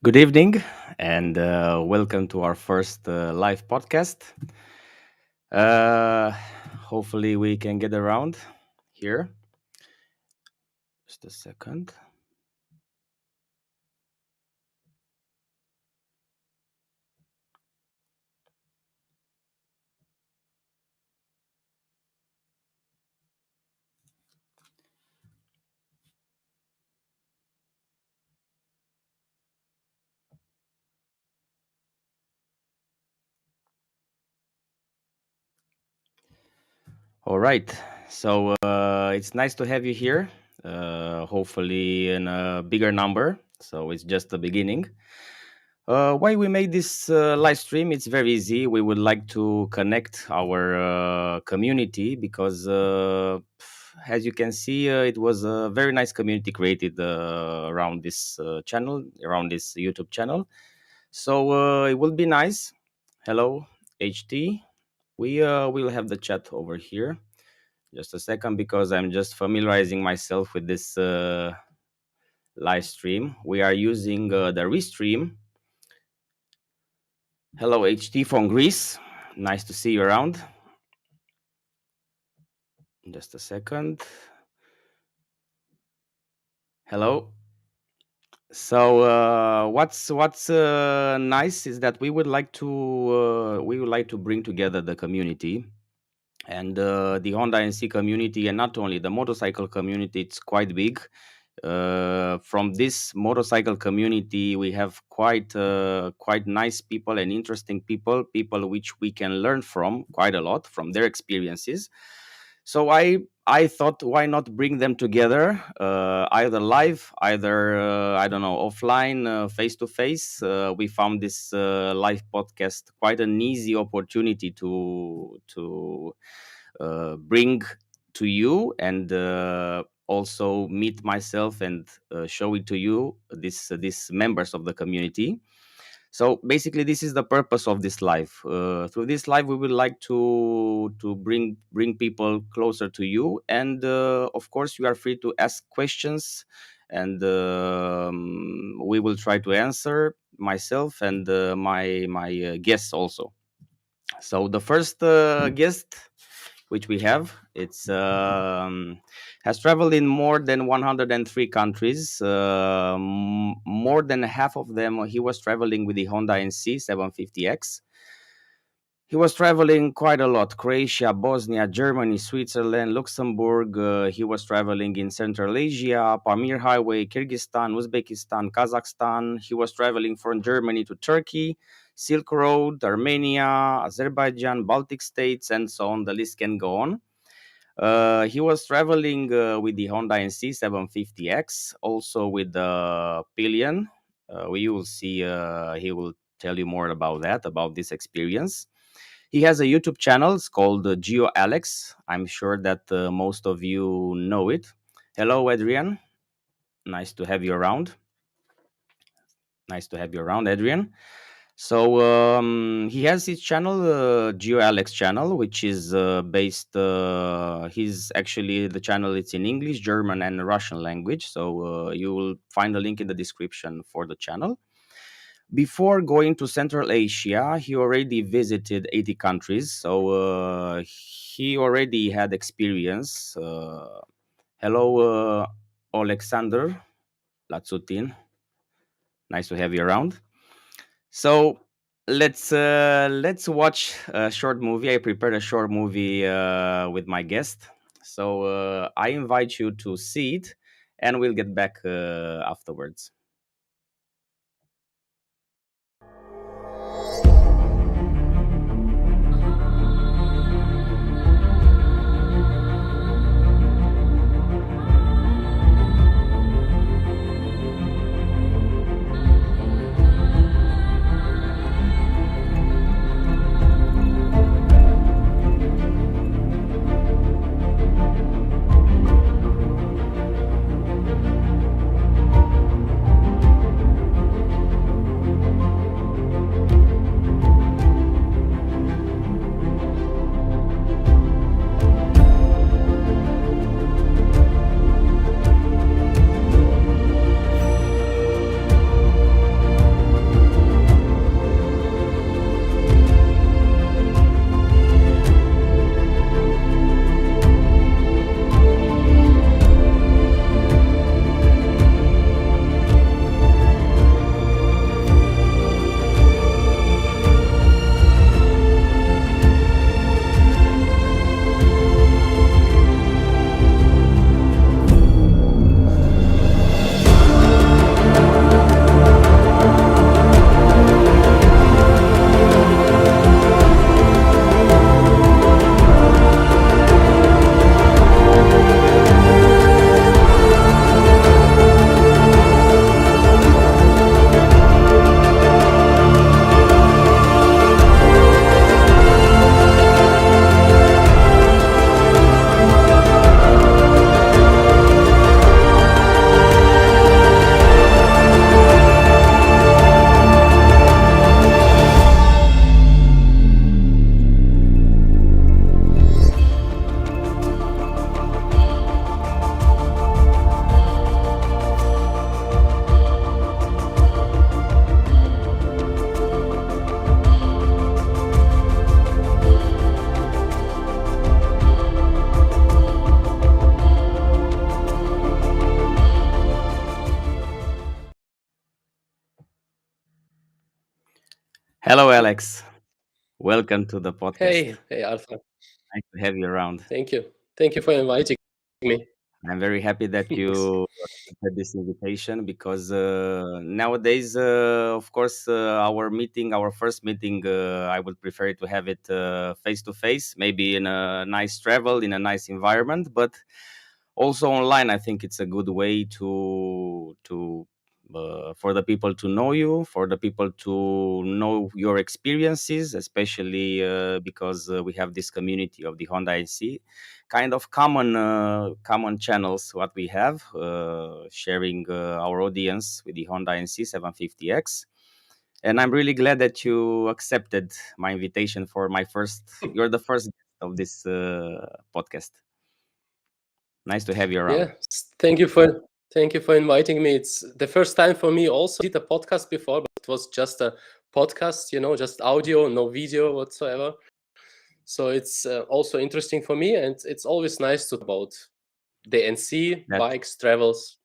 Good evening and welcome to our first live podcast. Uh, Hopefully, we can get around here. Just a second. All right. So it's nice to have you here. Hopefully, in a bigger number. So it's just the beginning. Why we made this live stream? It's very easy. We would like to connect our community because, as you can see, it was a very nice community created around this channel, around this YouTube channel. So it will be nice. Hello, HT. We will have the chat over here. Just a second, because I'm just familiarizing myself with this live stream. We are using the Restream. Hello, HT from Greece. Nice to see you around. Just a second. Hello. So what's nice is that we would like to bring together the community and the Honda NC community, and not only the motorcycle community. It's quite big. From this motorcycle community, we have quite nice people and interesting people which we can learn from quite a lot from their experiences. So I thought, why not bring them together, either live, either I don't know, offline, face to face. We found this live podcast quite an easy opportunity to bring to you, and also meet myself and show it to you, these members of the community. So basically, this is the purpose of this live. Through this live, we would like to bring people closer to you, and of course, you are free to ask questions, and we will try to answer, myself and my guests also. So the first guest which we have, it's has traveled in more than 103 countries. More than half of them, he was traveling with the Honda NC 750X. He was traveling quite a lot: Croatia, Bosnia, Germany, Switzerland, Luxembourg. He was traveling in Central Asia, Pamir Highway, Kyrgyzstan, Uzbekistan, Kazakhstan. He was traveling from Germany to Turkey, Silk Road, Armenia, Azerbaijan, Baltic States, and so on. The list can go on. He was traveling with the Honda NC 750X, also with the pillion. We will see. He will tell you more about that, about this experience. He has a YouTube channel. It's called Geo Alex. I'm sure that most of you know it. Hello, Adrian. Nice to have you around. Nice to have you around, Adrian. So he has his channel, Geo Alex channel, which is based. He's actually, the channel. It's in English, German, and Russian language. So you will find a link in the description for the channel. Before going to Central Asia, he already visited 80 countries. So he already had experience. Hello, Alexander Latsutin. Nice to have you around. So let's watch a short movie. I prepared a short movie with my guest. So I invite you to see it, and we'll get back afterwards. Hello, Alex. Welcome to the podcast. Hey, Arthur. Nice to have you around. Thank you. Thank you for inviting me. I'm very happy that Yes. you accepted this invitation because nowadays, of course, our first meeting, I would prefer to have it face to face, maybe in a nice travel, in a nice environment, but also online. I think it's a good way to for the people to know you, for the people to know your experiences, especially because we have this community of the Honda IC, kind of common channels what we have, sharing our audience with the Honda NC 750X. And I'm really glad that you accepted my invitation for my first. You're the first guest of this podcast. Nice to have you around. Yeah. Thank you for inviting me. It's the first time for me also. I did a podcast before, but it was just a podcast, just audio, no video whatsoever. So it's also interesting for me, and it's always nice to talk about the NC, That bikes, travels,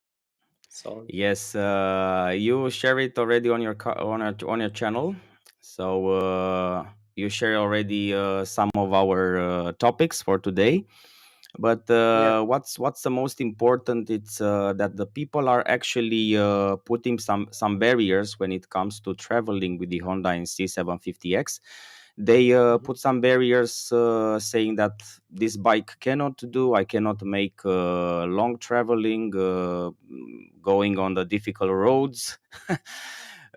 so on. Yes, you share it already on on your channel. So you share already some of our topics for today. But Yeah. what's the most important? It's that the people are actually putting some barriers when it comes to traveling with the Honda NC 750X. They Mhm. put some barriers, saying that this bike cannot do. I cannot make long traveling, going on the difficult roads.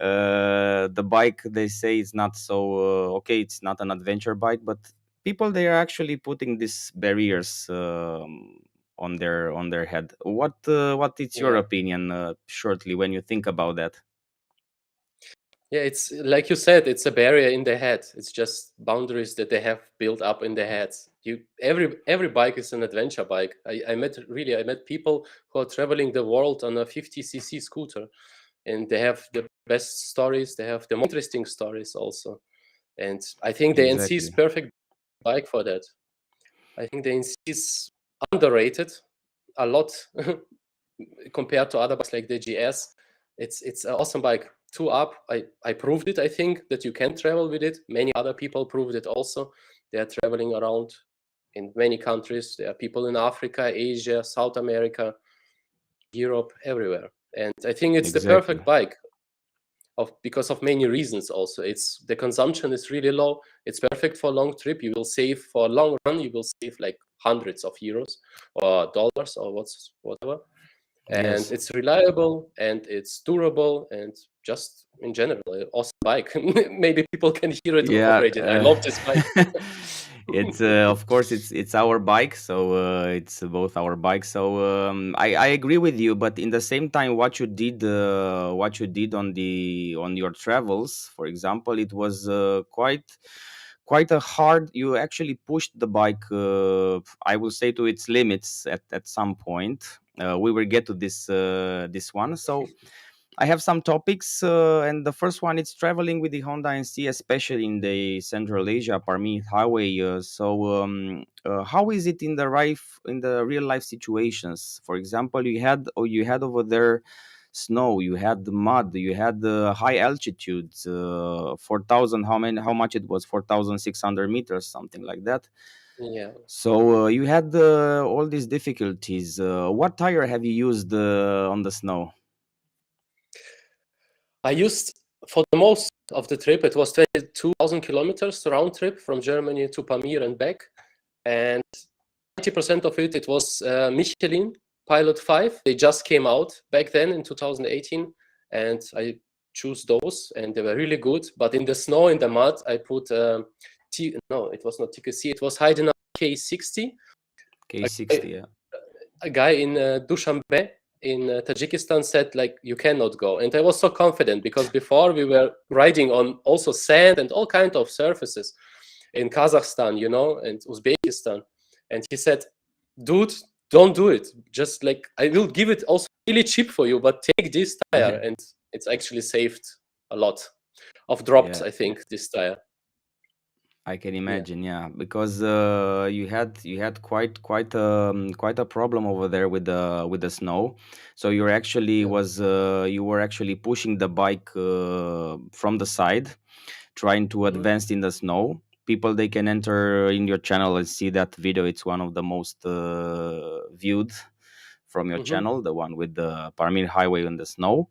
The bike, they say, is not so okay. It's not an adventure bike, but people, they are actually putting these barriers on their head. What is your Yeah. opinion, shortly, when you think about that? Yeah, it's like you said, it's a barrier in the head. It's just boundaries that they have built up in their heads. Every bike is an adventure bike. I met people who are traveling the world on a 50cc scooter, and they have the best stories. They have the more interesting stories also. And I think the NC is Exactly. perfect bike for that. I think the NC is underrated a lot compared to other bikes like the GS. It's an awesome bike. Two up. I proved it. I think that you can travel with it. Many other people proved it also. They are traveling around in many countries. There are people in Africa, Asia, South America, Europe, everywhere. And I think it's the Exactly. perfect bike because of many reasons also. It's the consumption is really low. It's perfect for a long trip. You will save for a long run, you will save like hundreds of euros or dollars or whatever. And Yes. it's reliable and it's durable and just in general awesome bike. Maybe people can hear it Yeah. already. I love this bike. It's of course it's our bike, so it's both our bike. So I agree with you, but in the same time, what you did on your travels, for example, it was quite a hard. You actually pushed the bike, I will say, to its limits at some point. We will get to this one. So I have some topics, and the first one is traveling with the Honda NC, especially in the Central Asia Pamir Highway. How is it in the real life situations? For example, you had over there snow, you had mud, you had high altitudes, 4,000. How much it was? 4,600 meters, something like that. Yeah. So you had all these difficulties. What tire have you used on the snow? I used for the most of the trip, it was 22,000 kilometers round trip from Germany to Pamir and back. And 90% of it was Michelin Pilot 5. They just came out back then in 2018. And I choose those and they were really good. But in the snow, in the mud, I put, no, it was not TKC. It was Haidina K60. K60, yeah. A guy in Dushanbe in Tajikistan said like you cannot go, and I was so confident because before we were riding on also sand and all kind of surfaces in Kazakhstan, and Uzbekistan, and he said, "Dude, don't do it. Just like I will give it also really cheap for you, but take this tire." And it's actually saved a lot of drops, Yeah, I think, this tire. I can Yeah, imagine. Yeah, because you had quite a problem over there with the snow. So yeah, you were actually pushing the bike from the side trying to advance in the snow. People, they can enter in your channel and see that video. It's one of the most viewed from your channel, the one with the Pamir Highway in the snow.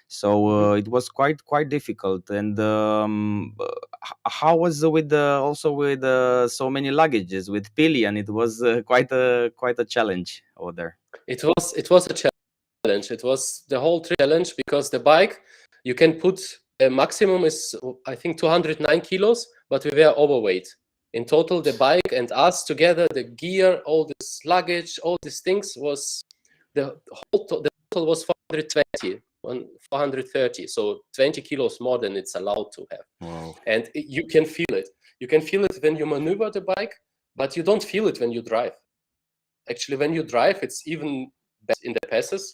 So it was quite difficult. And how was it with also with so many luggages with pillion? It was quite a challenge over there. It was a challenge. It was the whole challenge because the bike, you can put the maximum is I think 209 kilos, but we were overweight. In total, the bike and us together, the gear, all this luggage, all these things was the total was 420, 430, so 20 kilos more than it's allowed to have. Wow. And you can feel it. You can feel it when you maneuver the bike, but you don't feel it when you drive. Actually, when you drive, it's even better in the passes,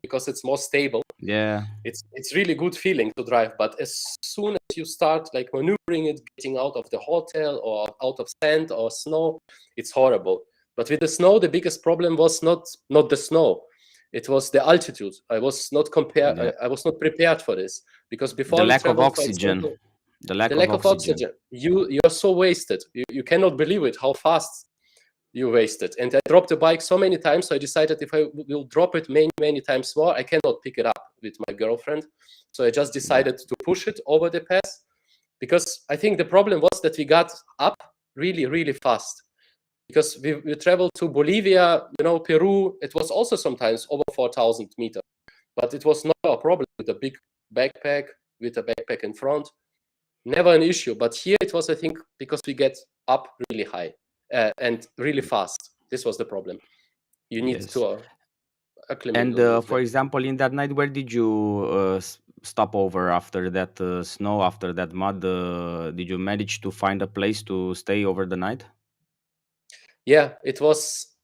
because it's more stable. Yeah. It's really good feeling to drive. But as soon as you start like maneuvering it, getting out of the hotel or out of sand or snow, it's horrible. But with the snow, the biggest problem was not the snow. It was the altitude. I was not I was not prepared for this because before the we lack of traveled, oxygen. For example, The lack the of oxygen. You're so wasted. You cannot believe it how fast you wasted. And I dropped the bike so many times, so I decided if I will drop it many times more, I cannot pick it up with my girlfriend. So I just decided to push it over the pass, because I think the problem was that we got up really fast. Because we traveled to Bolivia, Peru. It was also sometimes over 4,000 meters, but it was not a problem with a big backpack, with a backpack in front. Never an issue. But here it was, I think, because we get up really high. And really fast. This was the problem. You need to acclimate. And for example, in that night, where did you stop over after that snow, after that mud? Did you manage to find a place to stay over the night? Yeah, it was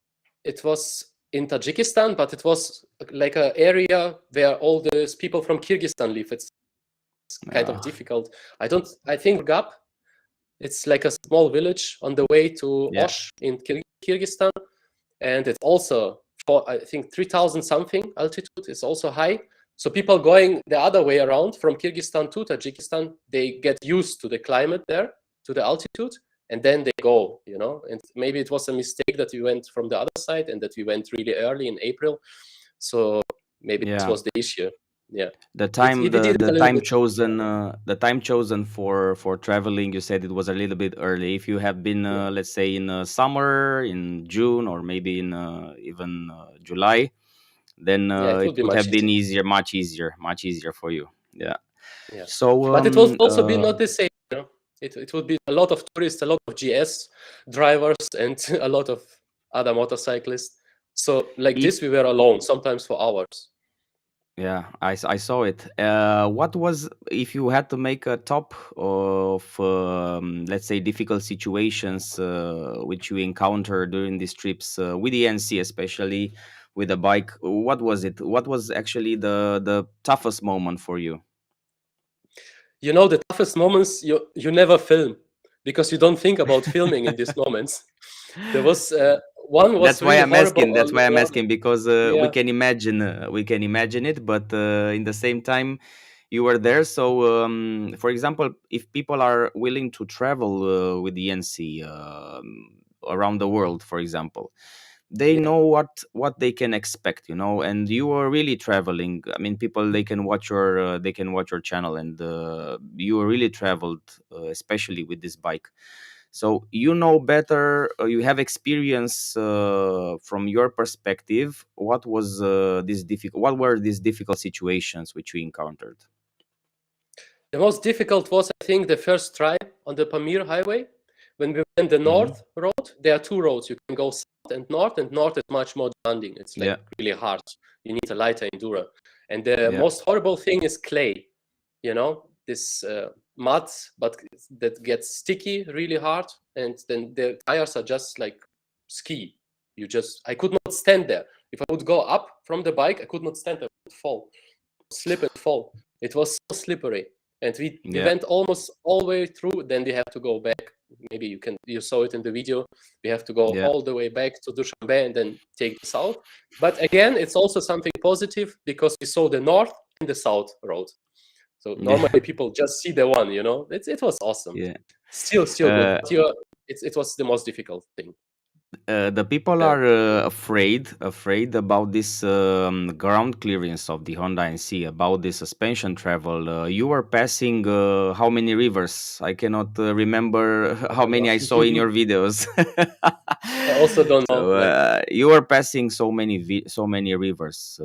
in Tajikistan, but it was like an area where all those people from Kyrgyzstan live. It's kind of difficult. I think Gap. It's like a small village on the way to Osh in Kyrgyzstan, and it's also I think 3,000 something altitude. Is also high. So people going the other way around from Kyrgyzstan to Tajikistan, they get used to the climate there, to the altitude, and then they go. And maybe it was a mistake that we went from the other side and that we went really early in April. So maybe this was the issue. Yeah. The time chosen for traveling, you said it was a little bit early. If you have been let's say in summer, in June, or maybe in even July, then it would have been much easier for you. Yeah. So but it will also be not the same. It would be a lot of tourists, a lot of GS drivers, and a lot of other motorcyclists. So like this, we were alone sometimes for hours. Yeah, I saw it. What was, if you had to make a top of, let's say, difficult situations which you encounter during these trips with the NC, especially with a bike? What was it? What was actually the toughest moment for you? The toughest moments you never film, because you don't think about filming in these moments. There was one was That's why really I'm horrible. asking. That's why I'm asking, because we can imagine it, but in the same time, you were there. So, for example, if people are willing to travel with the NC around the world, for example, they know what they can expect, and you are really traveling. I mean, people, they can watch your channel, and you really traveled, especially with this bike. So you know better, you have experience from your perspective. What were these difficult situations which you encountered? The most difficult was, I think, the first try on the Pamir Highway. When we went the north road, there are two roads. You can go south and north is much more demanding. It's like really hard. You need a lighter enduro. And the most horrible thing is clay. This mud, but that gets sticky really hard. And then the tires are just like ski. I could not stand there. If I would go up from the bike, I could not stand there. I would fall, slip and fall. It was so slippery. And we went almost all the way through. Then we have to go back. Maybe you saw it in the video. We have to go all the way back to Dushanbe and then take the south. But again, it's also something positive, because we saw the north and the south road. So Yeah. normally people just see the one, you know. It was awesome. Yeah. Still good. Uh, But it was the most difficult thing. the people Uh, are afraid about this ground clearance of the Honda NC, about the suspension travel. You were passing how many rivers? I cannot remember I how don't many I saw in know. your videos. I also don't know. So Like, you were passing so many rivers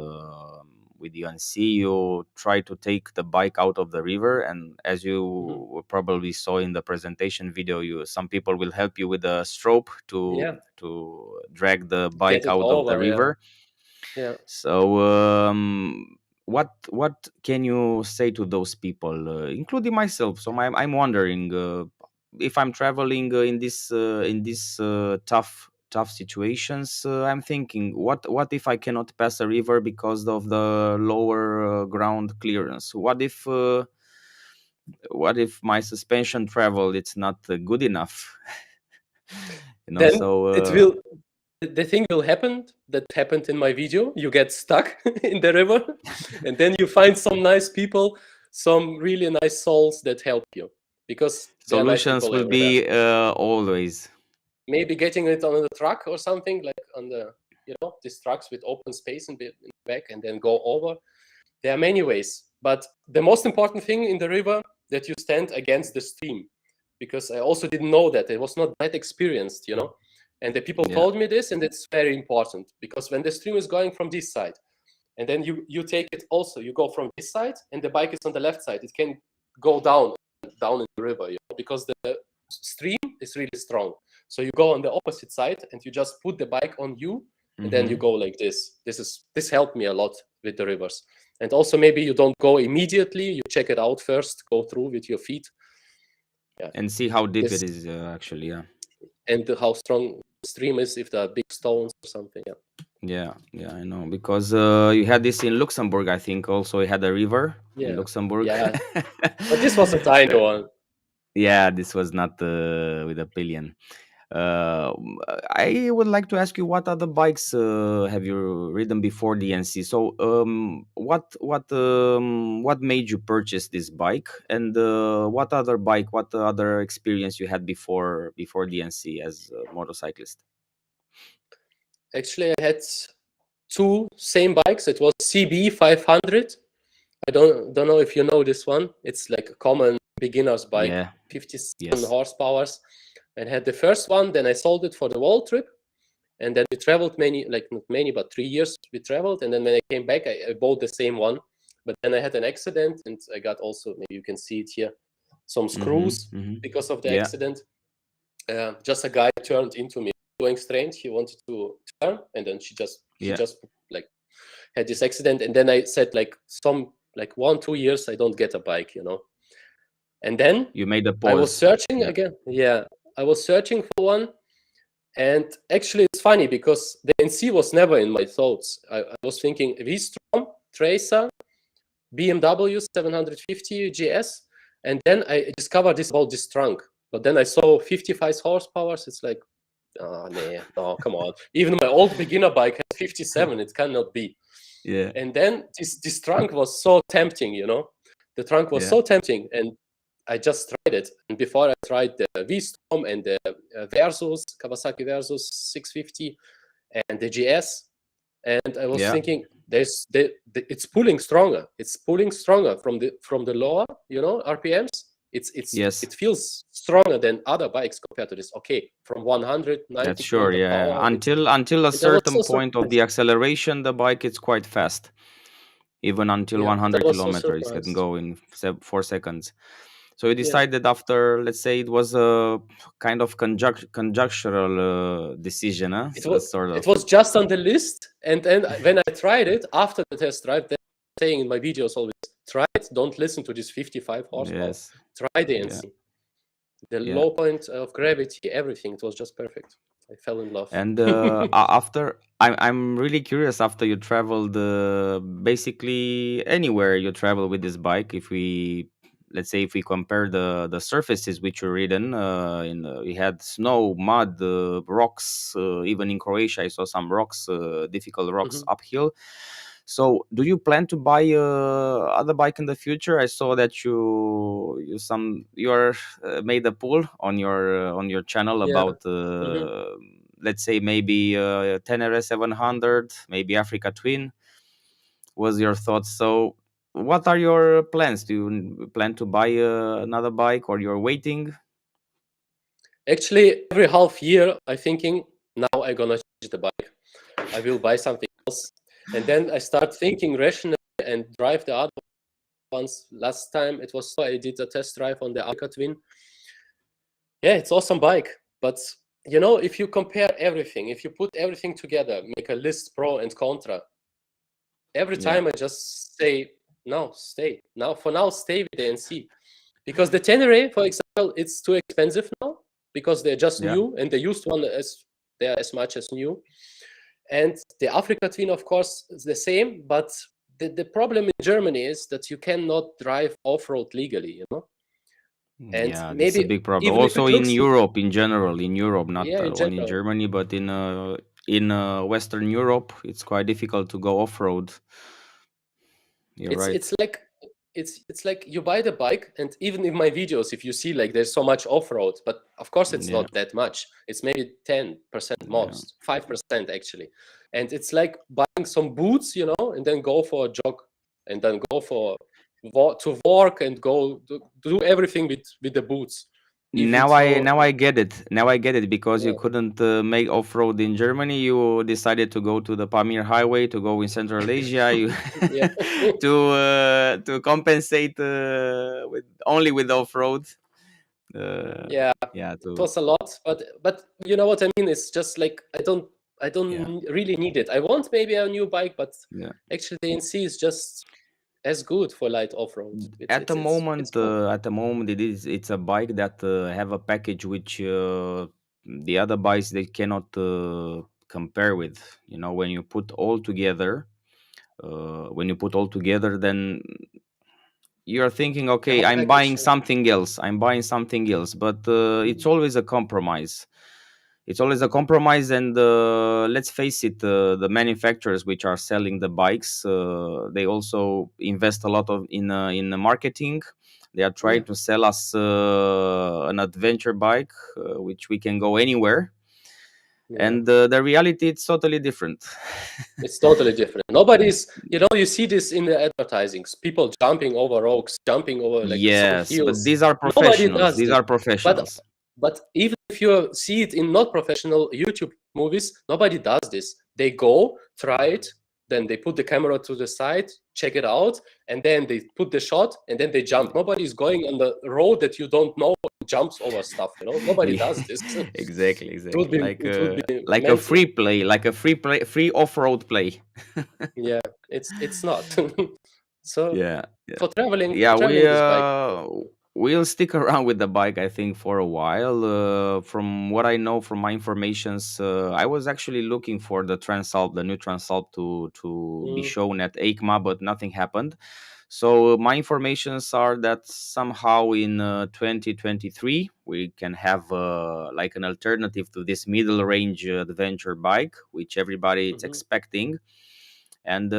with the NC. You try to take the bike out of the river, and as mhm. you probably saw in the presentation video, some people will help you with a stroke Yeah, to drag the get bike it out of the over. Yeah, river. yeah. So, what can you say to those people, including myself? So I'm wondering if I'm traveling in this tough situations. I'm thinking, what if I cannot pass a river because of the lower ground clearance? What if my suspension travel it's not good enough? Then So it will. The thing will happen that happened in my video. You get stuck in the river, and then you find some nice people, some really nice souls that help you, because there are nice solutions people will everywhere. be always. Maybe getting it on the truck or something, like on the, these trucks with open space in the back, and then go over. There are many ways, but the most important thing in the river, that you stand against the stream, because I also didn't know that. I was not that experienced, and the people Yeah. told me this, and it's very important, because when the stream is going from this side, and then you take it also, you go from this side, and the bike is on the left side, it can go down in the river, because the stream is really strong. So you go on the opposite side, and you just put the bike on you, and then you Hmm. go like this. This helped me a lot with the rivers. And also, maybe you don't go immediately, you check it out first, go through with your feet. Yeah, And see how deep it this, is actually. Yeah. and how strong the stream is, if there are big stones or something. Yeah, Yeah, I know because you had this in Luxembourg. I think also you had a river in yeah, Luxembourg. yeah. But this was a tiny one. Yeah, this was not with a pillion. I would like to ask you, what other bikes have you ridden before the NC? So, what made you purchase this bike, and what other experience you had before the NC as a motorcyclist? Actually, I had two same bikes. It was CB 500. I don't know if you know this one. It's like a common beginner's bike, Yeah. 57 Yes. horsepowers. I had the first one, then I sold it for the world trip, and then we traveled many, like not many, but 3 years we traveled. And then when I came back, I bought the same one, but then I had an accident, and I got also, maybe you can see it here, some Mm-hmm. screws Mm-hmm. because of the Yeah. accident. Just a guy turned into me going straight. He wanted to turn, and then he Yeah. just like had this accident. And then I said, like, 1-2 years I don't get a bike, and then You made a I was pause. searching Yeah. again. Yeah, I was searching for one. And actually, it's funny, because the NC was never in my thoughts. I was thinking V-Strom, Tracer, BMW 750 GS, and then I discovered this about this trunk. But then I saw 55 horsepower. It's like, oh, nah, no, come on. Even my old beginner bike has 57. It cannot be. Yeah. And then this trunk was so tempting, The trunk was Yeah. so tempting, and I just tried it. And before I tried the V-Storm and the Versus, Kawasaki Versus 650, and the GS, and I was Yeah. thinking, it's pulling stronger. It's pulling stronger from the lower, RPMs. Yes. It feels stronger than other bikes compared to this. Okay, from 100, That's 90 sure. kilometer per Yeah. hour, Until a and I was certain so point of surprised. the acceleration, the bike is quite fast. Even until Yeah, and I 100 was so kilometers, it can surprised. go in 4 seconds. So you Yeah. decided after, let's say, it was a kind of conjunctural decision, huh? Sort It of. was just on the list, and then when I tried it after the test drive, then saying in my videos always, try it. Don't listen to this 55 horsepower. Yes. Try the Yeah. NC. The Yeah. low point of gravity, everything. It was just perfect. I fell in love. And after, I'm really curious, after you traveled basically anywhere you travel with this bike, if we, let's say, if we compare the surfaces which you ridden, we had snow, mud, rocks, even in Croatia I saw some rocks, difficult rocks Mhm. uphill. So, do you plan to buy other bike in the future? I saw that you are made a poll on your channel Yeah. about Hmm. let's say maybe Tenere 700, maybe Africa Twin. Was your thoughts? So, what are your plans? Do you plan to buy another bike, or you're waiting? Actually, every half year, I'm thinking, now I'm gonna change the bike. I will buy something else, and then I start thinking rationally and drive the other ones. Last time it was so I did a test drive on the Africa Twin. Yeah, it's awesome bike, but if you compare everything, if you put everything together, make a list pro and contra, every Yeah, time I just say, no, stay. Now, for now, stay with the NC. Because the Tenere, for example, it's too expensive now because they're just yeah. new and the used one they are as much as new. And the Africa Twin, of course, is the same, but the problem in Germany is that you cannot drive off-road legally. And Yeah, this is a maybe big problem. even if Also it in looks, Europe, in general, in Europe, not yeah, in only in general, Germany, but in Western Europe, it's quite difficult to go off road. You're it's right. it's like it's like you buy the bike, and even in my videos, if you see, like, there's so much off-road, but of course it's Yeah, not that much. It's maybe 10% yeah. most, 5% actually. And it's like buying some boots, and then go for a jog, and then go to work, and go do everything with the boots. Even so, Now I get it. Now I get it, because you yeah. couldn't make off road in Germany. You decided to go to the Pamir Highway to go in Central Asia. You Yeah. to compensate with only with off road. Yeah, Yeah, it to was a lot, but you know what I mean. It's just like I yeah, don't really need it. I want maybe a new bike, but yeah. actually the NC is just as good for light off road. It's cool. At the moment, it's a bike that have a package which the other bikes they cannot compare with. You know, when you put all together, then you're thinking, The okay, whole I'm package. buying something else. I'm buying something else, but it's always a compromise. It's always a compromise, and let's face it, the manufacturers which are selling the bikes, they also invest a lot in the marketing. They are Yeah, trying to sell us an adventure bike, which we can go anywhere, yeah. and the reality it's totally different. It's totally different. You see this in the advertisings. People jumping over rocks, jumping over like some Yes, but hills. these are Nobody professionals. does These this. are But professionals. but even if you see it in not professional YouTube movies, nobody does this. They go, try it, then they put the camera to the side, check it out, and then they put the shot, and then they jump. Nobody is going on the road that you don't know and jumps over stuff. Nobody does this. Exactly, It would exactly. be it would be Like a mental. free play, free off-road play. Yeah, it's not. So Yeah, yeah, for yeah. traveling this bike. We'll stick around with the bike, I think, for a while. From what I know, from my informations, I was actually looking for the new Transalp to be Mm, shown at EICMA, but nothing happened. So my informations are that somehow in 2023 we can have like an alternative to this middle range adventure bike, which everybody is mhm. expecting. And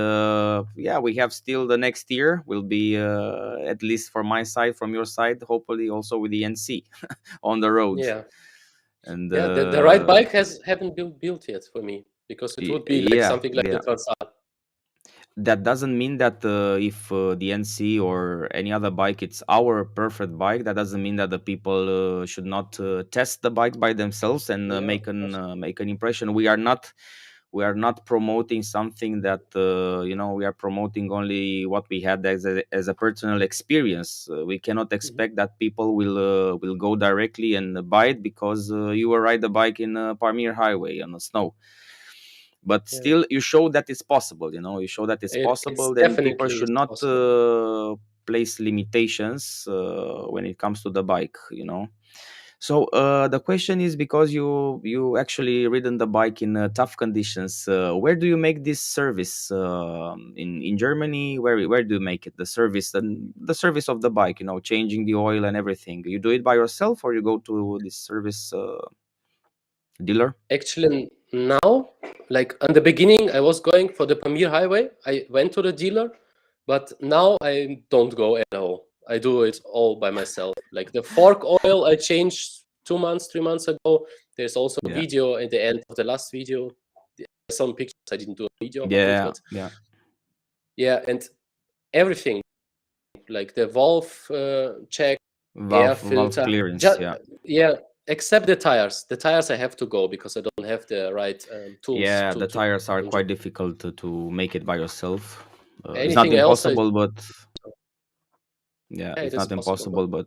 yeah, we have still the next year will be at least from my side, from your side, hopefully also with the NC on the road. Yeah, And yeah. The right bike haven't been built yet for me because it would be like yeah, something like the yeah. Transat. That doesn't mean that if the NC or any other bike it's our perfect bike. That doesn't mean that the people should not test the bike by themselves and Yeah, of course. make an impression. We are not promoting something that we are promoting only what we had as a personal experience. We cannot Mhm. expect that people will go directly and buy it because you will ride the bike in Pamir Highway on the snow. But Yeah, still, you show that it's possible. You show that it's it's possible. Then people definitely should not possible. place limitations when it comes to the bike. So the question is, because you actually ridden the bike in tough conditions, where do you make this service? In Germany, where do you make it? The service of the bike, changing the oil and everything. You do it by yourself, or you go to this service dealer? Actually, now, like in the beginning, I was going for the Pamir Highway. I went to the dealer, but now I don't go at all. I do it all by myself. Like the fork oil, I changed 2 months, 3 months ago. There's also a Yeah. video at the end of the last video. Some pictures. I didn't do a video about it, Yeah. but Yeah. yeah, and everything like the valve check, air Valve filter. clearance. Yeah. Yeah, except the tires. The tires I have to go because I don't have the right tools Yeah. to The tires are enjoy. quite difficult to make it by yourself. It's not Anything else, impossible, but yeah, yeah, it it's is not possible, but impossible, but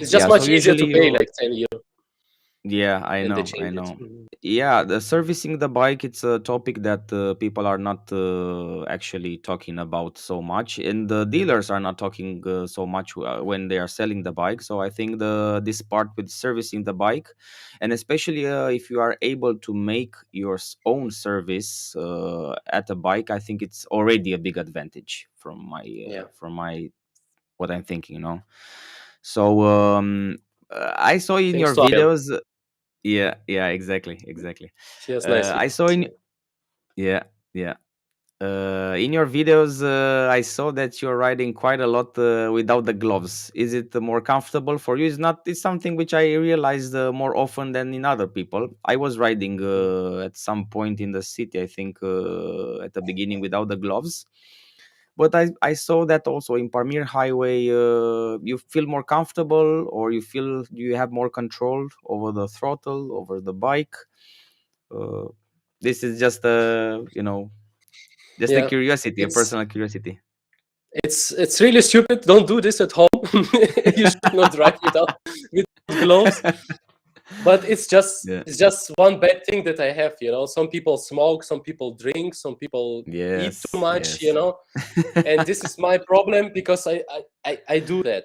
it's just yeah. So much easier to usually pay you, like 10 euro yeah, I and they know, I change it. know. Yeah, the servicing the bike, it's a topic that people are not actually talking about so much, and the dealers are not talking so much when they are selling the bike. So I think the this part with servicing the bike, and especially if you are able to make your own service at a bike, I think it's already a big advantage Yeah, from my what I'm thinking, you know. So I saw in thanks your to Ion. videos. Yeah, yeah, exactly, exactly. She has nice I videos. saw in yeah, yeah. In your videos, I saw that you're riding quite a lot without the gloves. Is it more comfortable for you? It's not. It's something which I realized more often than in other people. I was riding Mm. at some point in the city, I think, at the beginning without the gloves. But I saw that also in Pamir Highway, you feel more comfortable, or you feel you have more control over the throttle, over the bike. Uh, this is just a, just a Yeah, curiosity, a it's personal curiosity. it's really stupid. Don't do this at home. You should not drive without gloves. But Yeah. it's just one bad thing that I have. Some people smoke, some people drink, some people eat too Yes. much. Yes. And this is my problem because I do that.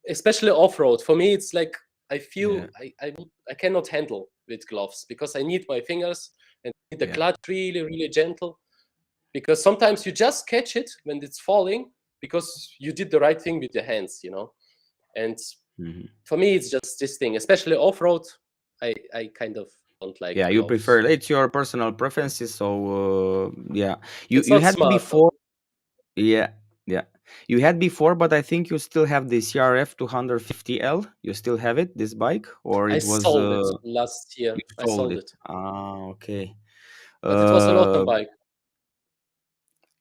Especially off-road. For me, it's like I feel Yeah. I cannot handle with gloves because I need my fingers and need the Yeah. clutch really, really gentle. Because sometimes you just catch it when it's falling because you did the right thing with your hands. And Mhm. for me, it's just this thing, especially off-road. I kind of don't like Yeah. You prefer gloves. it's your personal preferences. So yeah, you It's you not had smart, but before. Yeah. Yeah. You had before, but I think you still have the CRF 250L. You still have it, this bike, or I it was sold it last year. you I sold sold it. it, Ah, okay. but it was an awesome Uh, bike.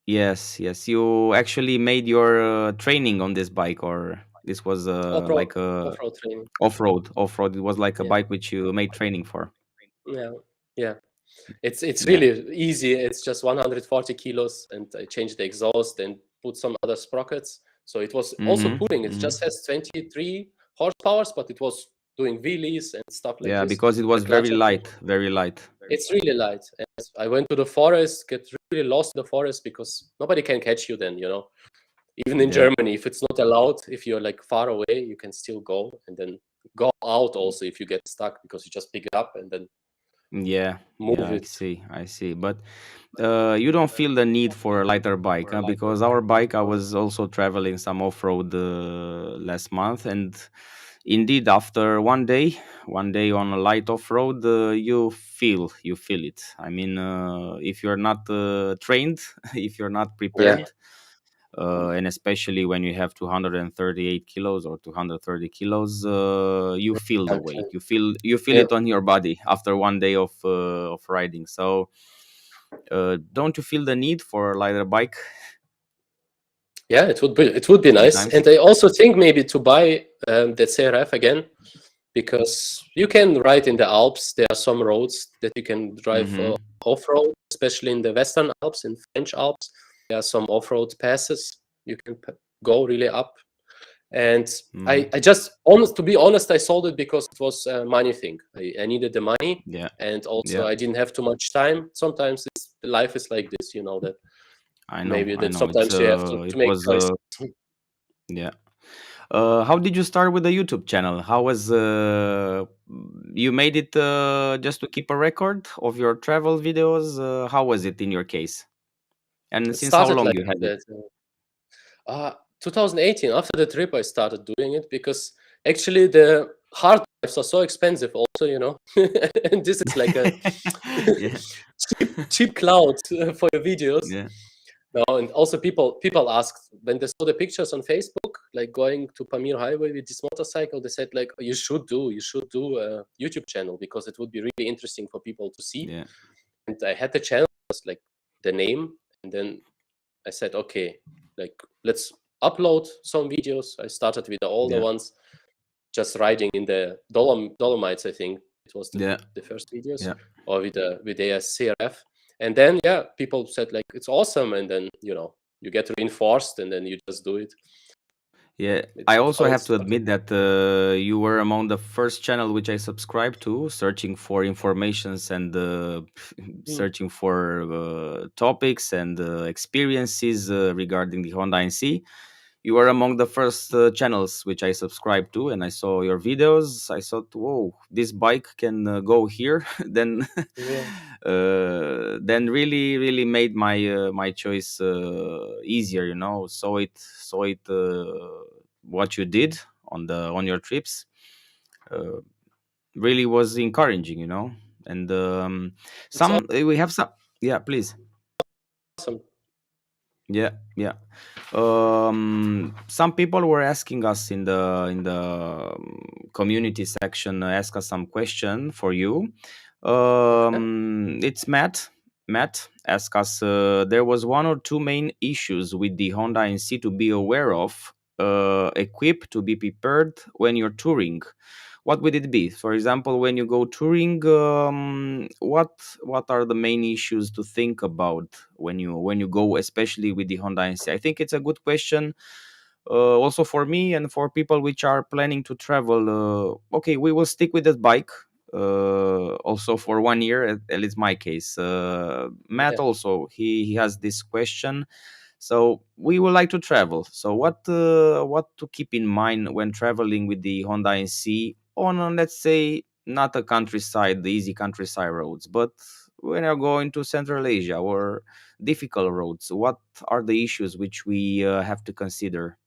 yes, yes. You actually made your training on this bike, or this was Off-road, like a off-road training. off-road. Off-road. It was like a Yeah, bike which you made training for. yeah, yeah. It's Yeah. really easy. It's just 140 kilos, and I changed the exhaust and put some other sprockets. So it was also Mm-hmm. pulling. It Mm-hmm. just has 23 horsepower, but it was doing wheelies and stuff like Yeah, this. because it The was very clutch light, very light. It's really light. And I went to the forest, get really lost in the forest because nobody can catch you then. Even in Yeah. Germany, if it's not allowed, if you're like far away, you can still go and then go out also if you get stuck because you just pick it up and then Yeah. Yeah, move I it. see. I see. But you don't feel the need for a lighter bike, huh? Because our bike, I was also traveling some off-road last month, and indeed, after one day on a light off-road, you feel it. I mean, if you're not trained, if you're not Yeah. prepared, and especially when you have 238 kilos or 230 kilos, you feel the weight. Okay. You feel Yeah. it on your body after one day of riding. So don't you feel the need for a lighter bike Yeah, it would be nice. sometimes? And I also think maybe to buy the CRF again because you can ride in the Alps. There are some roads that you can drive Mm-hmm. off-road, especially in the Western Alps, in French Alps. There are some off-road passes you can go really up. And Mm, I just, honest to be honest, I sold it because it was a money thing. I needed the money, yeah, and also yeah, I didn't have too much time. Sometimes life is like this, that I know, maybe I that know. It's sometimes you have to it make was choices. yeah. How did you start with the YouTube channel? How was you made it just to keep a record of your travel videos? How was it in your case? And It since how started long like you had it? that. 2018, after the trip, I started doing it because actually the hard bikes are so expensive also, and this is like a Yeah. cheap cloud for your videos. Yeah. No, and also people asked when they saw the pictures on Facebook, like going to Pamir Highway with this motorcycle, they said like, you should do a YouTube channel because it would be really interesting for people to see. Yeah. And I had the channel, was like the name, and then I said, okay, like let's upload some videos. I started with the older Yeah. ones, just riding in the Dolomites, I think it was Yeah. the first videos, Yeah. or with the CRF. And then people said like it's awesome, and then you get reinforced, and then you just do it. Yeah, I It's also how have it's to admit that you were among the first channel which I subscribed to, searching for informations and searching for topics and experiences regarding the Honda NC. You were among the first channels which I subscribed to, and I saw your videos. I thought, whoa, this bike can go here. then, Yeah. then really made my choice easier. Saw it what you did on your trips. Uh, really was encouraging. And It's some we have some. Yeah, please. awesome. Yeah, yeah. Some people were asking us in the community section, ask us some question for you. Okay. It's Matt asked us, there was one or two main issues with the Honda NC to be aware of, equipped to be prepared when you're touring. What would it be? For example, when you go touring, what are the main issues to think about when you go, especially with the Honda NC? I think it's a good question, also for me and for people which are planning to travel. Okay, we will stick with that bike. Also for 1 year, at least my case. Matt Yeah. also he has this question. So we would like to travel. So what to keep in mind when traveling with the Honda NC on let's say not a countryside, the easy countryside roads, but when you're going to Central Asia or difficult roads, what are the issues which we have to consider?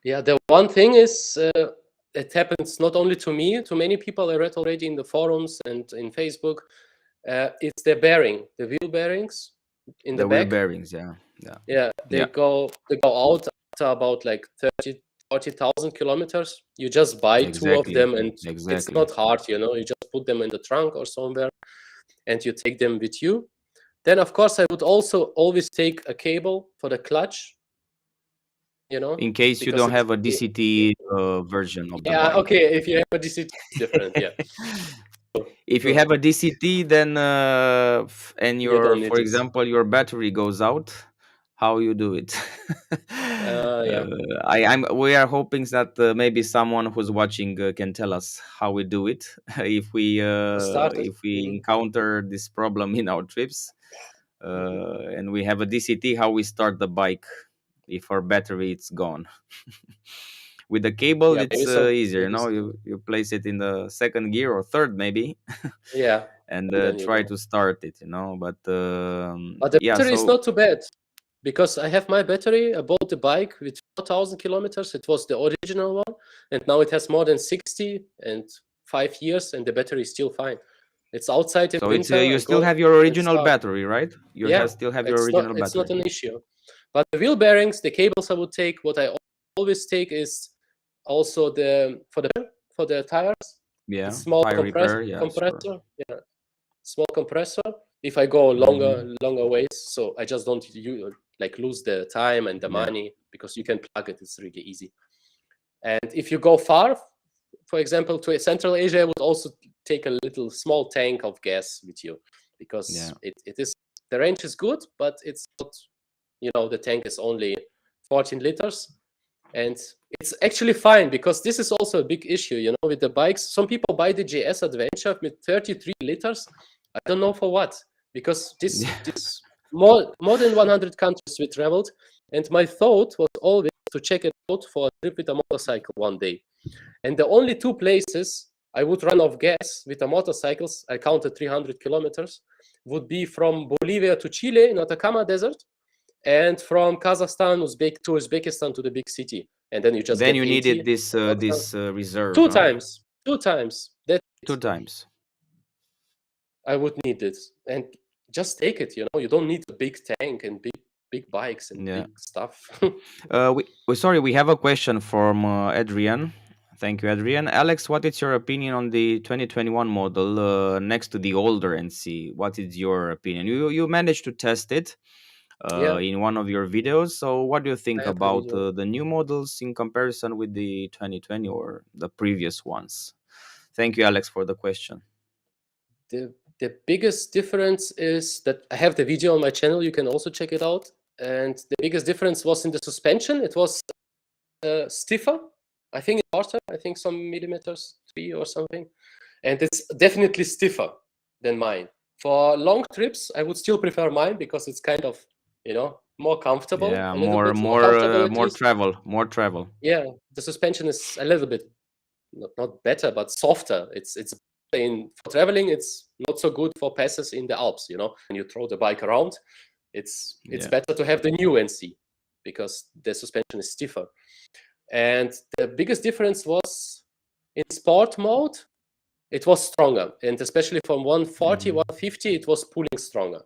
Yeah. The one thing is, it happens not only to me, to many people I read already in the forums and in Facebook. It's the bearing, the wheel bearings in the The wheel back. bearings, yeah, yeah, Yeah, yeah, they go out after about like 40,000 kilometers. You just buy two of exactly, them, and it's exactly. not hard, you just put them in the trunk or somewhere, and you take them with you. Then, of course, I would also always take a cable for the clutch, In case you because don't it's have a DCT version of the yeah, bike. okay. If you have a DCT, it's different, yeah. If you So have a DCT, then and you your, don't need for this. example, your battery goes out, how you do it? Yeah, We are hoping that maybe someone who's watching can tell us how we do it started. if we encounter this problem in our trips, and we have a DCT, how we start the bike if our battery it's gone. With the cable Yeah, it's easier, you place it in the second gear or third maybe, yeah, and and then you try go. to start it, but But the yeah, battery is so not too bad, because I have my battery. I bought the bike with 4,000 kilometers. It was the original one, and now it has more than 60 and 5 years, and the battery is still fine. It's outside in it's winter. you I still go have your and original start. battery, right? You Yeah, have still have your it's not original it's not battery. an issue. But the wheel bearings, the cables I would take, what I always take is also for the tires, a Yeah, small tire repair, yeah, sure. compressor. Yeah, small compressor if I go Hmm. longer ways. So I just don't like lose the time and the Yeah, money, because you can plug it. It's really easy. And if you go far, for example, to Central Asia, I would also take a little small tank of gas with you, because yeah, it is, the range is good, but it's not, the tank is only 14 liters. And it's actually fine, because this is also a big issue, with the bikes. Some people buy the GS Adventure with 33 liters. I don't know for what, because yeah, this more than 100 countries we traveled, and my thought was always to check it out for a trip with a motorcycle one day. And the only two places I would run off gas with the motorcycles, I counted 300 kilometers, would be from Bolivia to Chile in Atacama Desert, and from Kazahstan to Uzbekistan to the big city. and then you just Then get you 80. needed this reserve, Two huh? times, two times. That's Two it. times. I would need it, and just take it. You don't need a big tank and big bikes and Yeah. big stuff. We sorry, we have a question from Adrian. Thank you, Adrian. Alex, what is your opinion on the 2021 model next to the older NC? What is your opinion? You managed to test it Yeah, in one of your videos. So, what do you I think have the about video. the new models in comparison with the 2020 or the previous ones? Thank you, Alex, for the question. The biggest difference is that I have the video on my channel. You can also check it out. And the biggest difference was in the suspension. It was stiffer. I think it's shorter. I think some millimeters, 3 or something. And it's definitely stiffer than mine. For long trips, I would still prefer mine because it's kind of, more comfortable, Yeah, a little bit more comfortable at more least. travel, more travel. Yeah, the suspension is a little bit not better, but softer. It's for traveling. It's not so good for passes in the Alps. When you throw the bike around, it's Yeah. better to have the new NC because the suspension is stiffer. And the biggest difference was in sport mode. It was stronger, and especially from 140, 150, it was pulling stronger.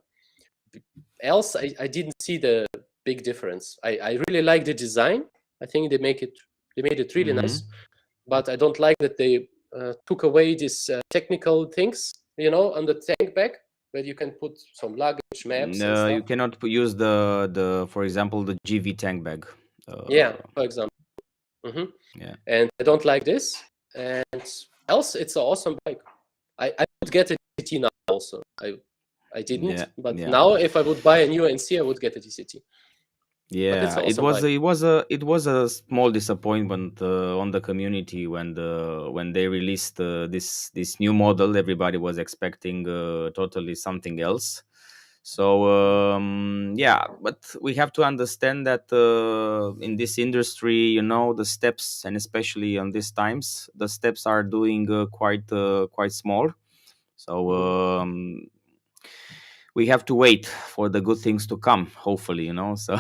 Else, I didn't see the big difference. I really like the design. I think they made it really nice, but I don't like that they took away these technical things, on the tank bag where you can put some luggage, maps, and No, stuff. you cannot use the for example the GV tank bag. Yeah, for example. Yeah. And I don't like this. And else, it's an awesome bike. I would get a DCT now also. I didn't, Yeah. but Yeah. now if I would buy a new NC, I would get a DCT. But it's Yeah, an awesome bike. it was a small disappointment on the community when they released this new model. Everybody was expecting totally something else. So yeah, but we have to understand that in this industry, the steps, and especially on these times, the steps are doing quite small. So we have to wait for the good things to come, hopefully, so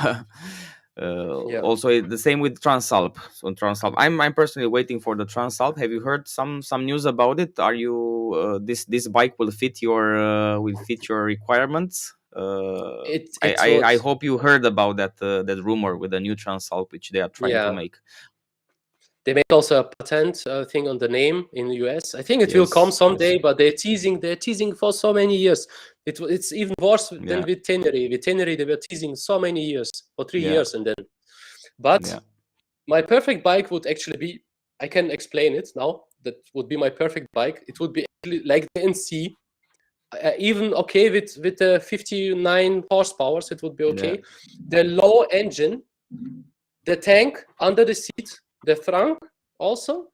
Yeah. also the same with Transalp. So Transalp, I'm personally waiting for the Transalp. Have you heard some news about it? Are you this bike will fit your requirements? It would. I hope you heard about that rumor with the new Transalp which they are trying to Yeah. make. They made also a patent thing on the name in the US. I think it will come Yes, someday, yes. but they're teasing for so many years. It's even worse than Yeah, with Teneri. With Teneri, they were teasing so many years, for 3 yeah, years, and then. But yeah, my perfect bike would actually be. I can explain it now. That would be my perfect bike. It would be actually like the NC, even okay with the 59 horsepower. It would be yeah, okay. The low engine, the tank under the seat, the trunk also,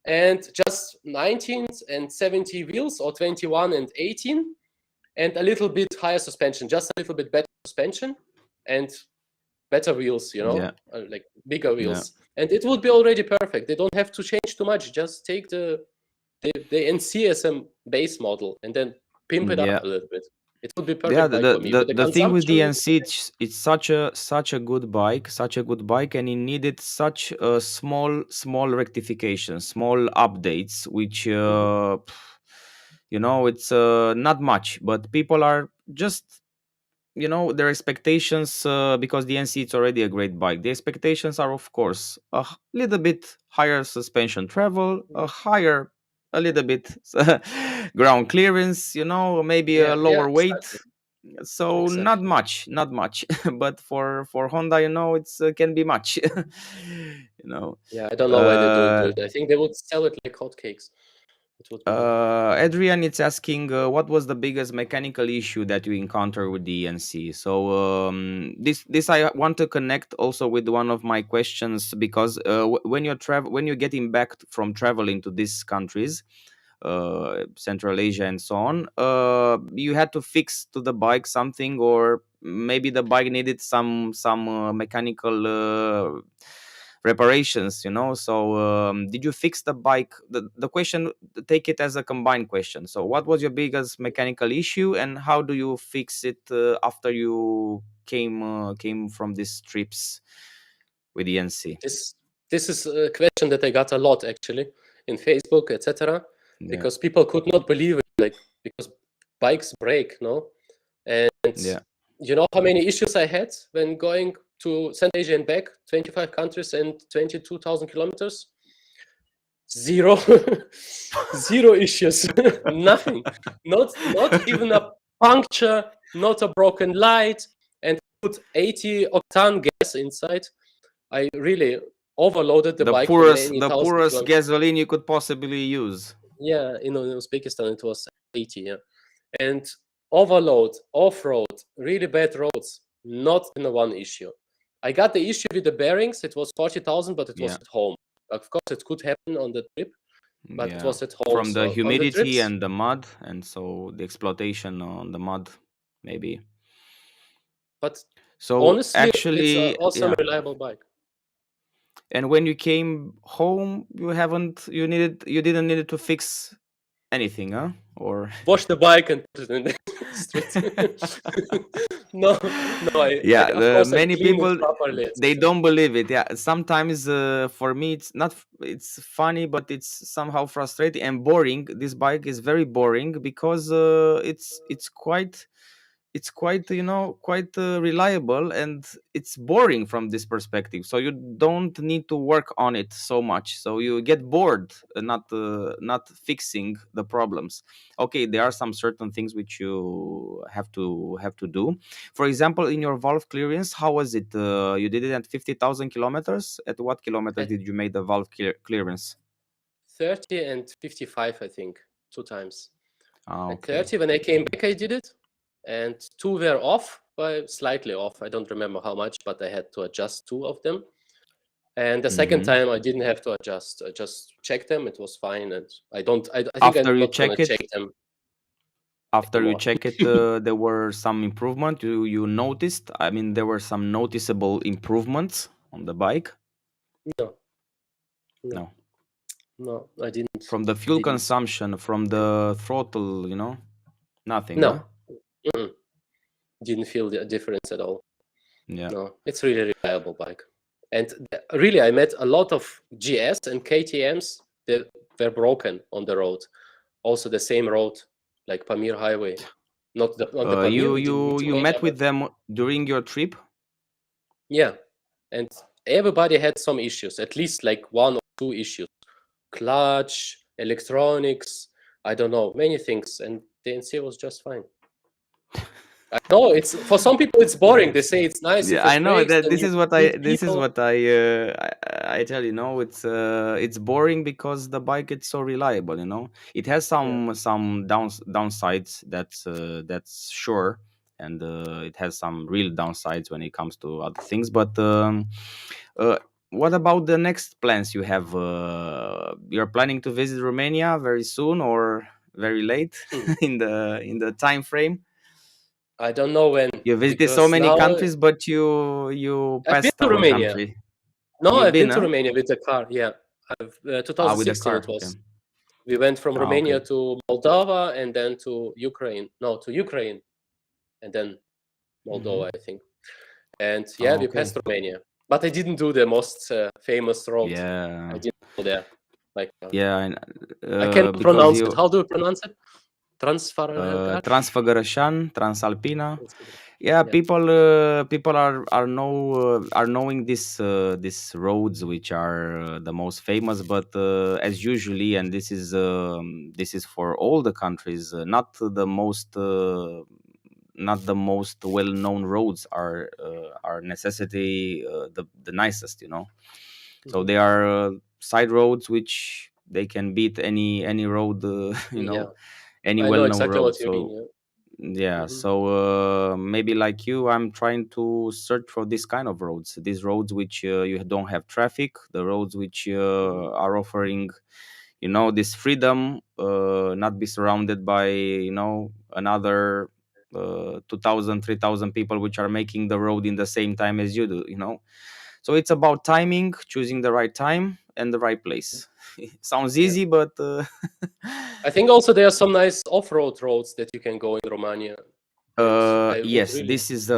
and just 19 and 70 wheels, or 21 and 18, and a little bit higher suspension, just a little bit better suspension and better wheels, yeah, like bigger yeah. wheels, and it would be already perfect. They don't have to change too much. Just take the NC as a base model and then pimp it Yeah. up a little bit. It would be Yeah, perfect bike for me with the the thing with the consumption. NC, it's such a good bike, and it needed such a small rectifications, small updates, which Mhm. it's not much, but people are just their expectations, because the NC it's already a great bike. The expectations are, of course, little bit higher suspension travel, a little bit ground clearance, maybe Yeah, a yeah, lower weight. exactly, So not exactly. much, not much. But for Honda, it's can be much. you know Yeah, I don't know why they don't do uh it. I think they would sell it like hotcakes. It would be. Adrian, it's asking, what was the biggest mechanical issue that you encounter with the ENC? So this I want to connect also with one of my questions, because when you're getting back from traveling to these countries, Central Asia and so on, you had to fix to the bike something, or maybe the bike needed some mechanical reparations. So did you fix the bike? The question, take it as a combined question. So what was your biggest mechanical issue, and how do you fix it after you came from these trips with the NC? This this is a question that I got a lot actually in Facebook, etc. Yeah. Because people could not believe it, like, because bikes break, no? And Yeah. you know how many issues I had when going to Central Asia and back, 25 countries and 22,000 kilometers? Zero. Zero issues. Nothing. Not even a puncture, not a broken light, and put 80 octane gas inside. I really overloaded the bike for many The thousand poorest kilometers. gasoline you could possibly use. Yeah, in Uzbekistan it was 80, yeah. And overload, off-road, really bad roads, not in one issue. I got the issue with the bearings. It was 40,000, but it was Yeah. at home. Of course, it could happen on the trip, but it Yeah. was at home. From the So on the humidity trips, and the mud, and so the exploitation on the mud, maybe. but So honestly, it's an actually, awesome, yeah. reliable bike. And when you came home, you didn't need to fix anything, huh? Or Wash the bike and put it in the street. No, no. yeah, Of course, I many cleaned it people, properly, they etc. don't believe it. Yeah, sometimes for me it's not it's funny, but it's somehow frustrating and boring. This bike is very boring because it's quite, quite reliable, and it's boring from this perspective, so you don't need to work on it so much, so you get bored, not fixing the problems. Okay, there are some certain things which you have to do. For example, in your valve clearance, how was it? You did it at 50,000 kilometers. At what kilometers At did you make the valve clearance? 30 and 55, I think, 2 times. At Okay. 30, when I came back, I did it, and 2 were off, by slightly off. I don't remember how much, but I had to adjust 2 of them. And the second Hmm. time, I didn't have to adjust. I just checked them. It was fine, and I don't. I think After I'm you not gonna check it, check them after you anymore. check it, there were some improvement you noticed. I mean, there were some noticeable improvements on the bike. No, no, No, no. I didn't. from the I fuel didn't. consumption, from the throttle, nothing, huh? No, mm-mm. Didn't feel the difference at all. Yeah. No, it's really reliable bike. And really, I met a lot of GS and KTMs that were broken on the road. Also, the same road, like Pamir Highway. Not the Pamir. You We didn't meet you you together, met but with them during your trip? yeah. And everybody had some issues, at least like 1 or 2 issues. Clutch, electronics, I don't know, many things. And the NC was just fine. I know it's for some people it's boring. They say it's nice Yeah, if I it know breaks, that then this you is what meet people. I tell you. No, it's boring because the bike is so reliable. It has Yeah. some downsides. That's sure, and it has some real downsides when it comes to other things. But uh, what about the next plans you have? You're planning to visit Romania very soon or very late Hmm. in the time frame? I don't know when, You visited so because many now countries, but you I've been passed to our Romania. country. No, You've I've been been, to huh? Romania with the car. Yeah, With the 2016 it car. Okay. was. We went from Okay. Romania to Moldova and then to Ukraine. No, to Ukraine and then Mm-hmm. Moldova, I think. And yeah, we Okay. passed Romania, but I didn't do the most famous road. I Yeah. didn't go there. Like Yeah. And, I cannot because pronounce it. you How do you pronounce it? Transfar. Transfăgărășan, Transalpina. Yeah, Yeah. people are knowing these roads which are the most famous, but as usually, and this is for all the countries, not the most well known roads are necessity the nicest. So Mhm. they are side roads which they can beat any road, Yeah, any I know well known exactly road. what you mean. So Yeah. yeah, Hmm. so maybe like you, I'm trying to search for this kind of roads, these roads which you don't have traffic, the roads which Hmm. are offering, this freedom, not be surrounded by, another 2,000, 3,000 people which are making the road in the same time as you do. So it's about timing, choosing the right time and the right place. Sounds Yeah. easy, but I think also there are some nice off-road roads that you can go in Romania. and I would Yes, really. this is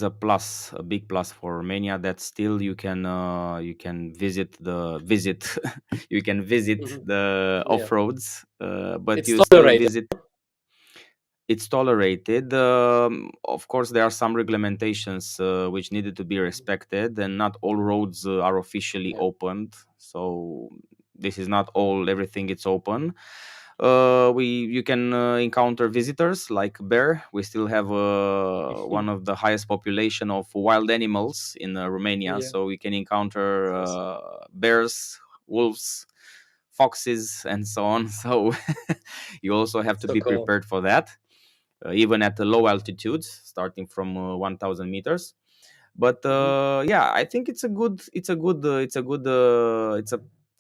a plus, a big plus for Romania. That still you can visit you can visit Mhm. the Yeah, off-roads, but it's you still tolerated. visit. It's tolerated. Of course, there are some regulations which needed to be respected, and not all roads are officially Yeah. opened. So this is not all everything. It's open. We You can encounter visitors like bear. We still have one of the highest population of wild animals in Romania, Yeah, so we can of encounter course. bears, wolves, foxes, and so on. So you also have to So be cool. prepared for that, even at the low altitudes, starting from 1,000 meters. But Hmm. yeah, I think it's a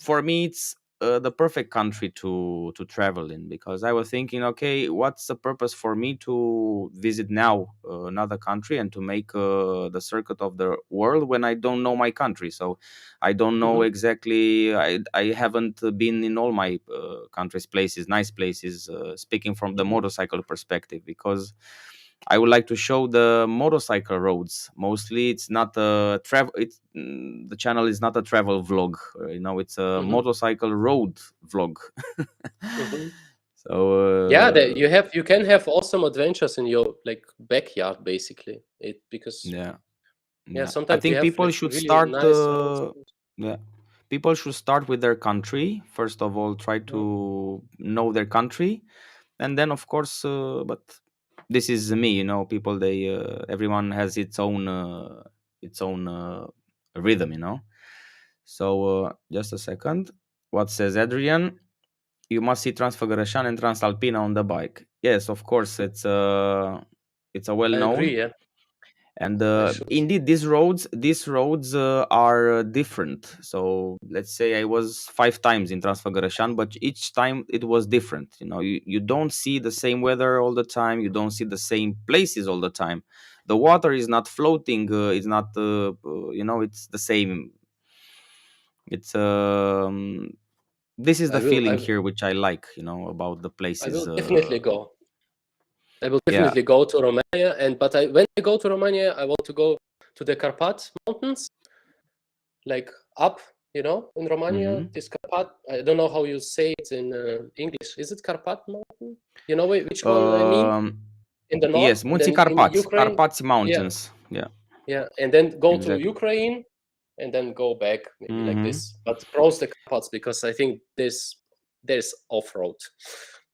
for me it's the perfect country to travel in, because I was thinking, okay, what's the purpose for me to visit now another country and to make the circuit of the world when I don't know my country? So I don't know Hmm. exactly. I haven't been in all my countries, places, nice places, speaking from the Hmm. motorcycle perspective, because I would like to show the motorcycle roads. Mostly, it's not a travel. The channel is not a travel vlog. It's a Hmm. motorcycle road vlog. Hmm. Yeah, So that you can have awesome adventures in your like backyard, basically. It because yeah, yeah, yeah. I sometimes you think have people like should really start. nice roads. Yeah, people should start with their country first of all. Try Mhm. to know their country, and then of course. But this is me. People, they everyone has its own rhythm. So just a second. What says Adrian? You must see Transfăgărășan and Transalpina on the bike. Yes, of course, it's a well I known. agree. Yeah, And I should. indeed, these roads are different. So let's say I was 5 times in Transfăgărășan, but each time it was different. You don't see the same weather all the time. You don't see the same places all the time. The water is not floating. It's not. It's the same. It's This is the I will. feeling here, which I like. About the I places. will definitely go. I will Yeah. definitely go to Romania, but when I go to Romania, I want to go to the Carpat Mountains, like up, in Romania. Hmm. This Carpat, I don't know how you say it in English. Is it Carpat Mountain? You know which one I mean? Um, In the north, yes, and Munții then in Carpați, Ukraine. Carpați Yeah, Mountains. Yeah, yeah, and then go to exactly. Ukraine, and then go back maybe like Hmm. this. But cross the Carpats because I think there's off road,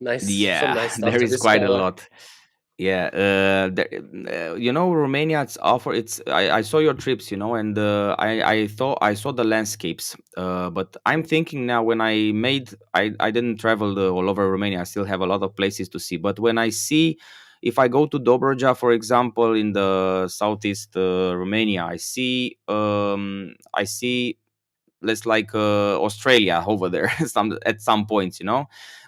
some Yeah, nice stuff there to is quite a discover. lot. Yeah, Romania. I saw your trips, and I thought I saw the landscapes. But I'm thinking now, I didn't travel all over Romania. I still have a lot of places to see. But when I see, if I go to Dobroja, for example, in the southeast Romania, I see less like Australia over there at some points.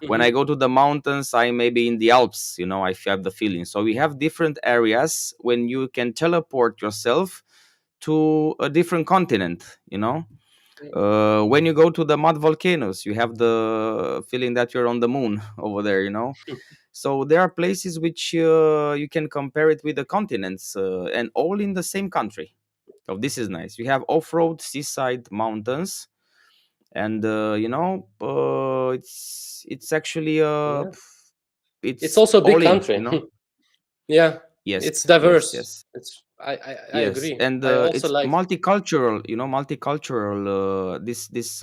When I Hmm. go to the mountains, I maybe in the Alps. I have the feeling. So we have different areas when you can teleport yourself to a different continent. When you go to the mud volcanoes, you have the feeling that you're on the moon over there. So there are places which you can compare it with the continents, and all in the same country. So this is nice. We have off-road, seaside, mountains, and it's actually Yeah, it's it's also a big all in. country. Yeah, it's Yes, yes, diverse. yes, It's I yes. agree. And I also it's like. multicultural. This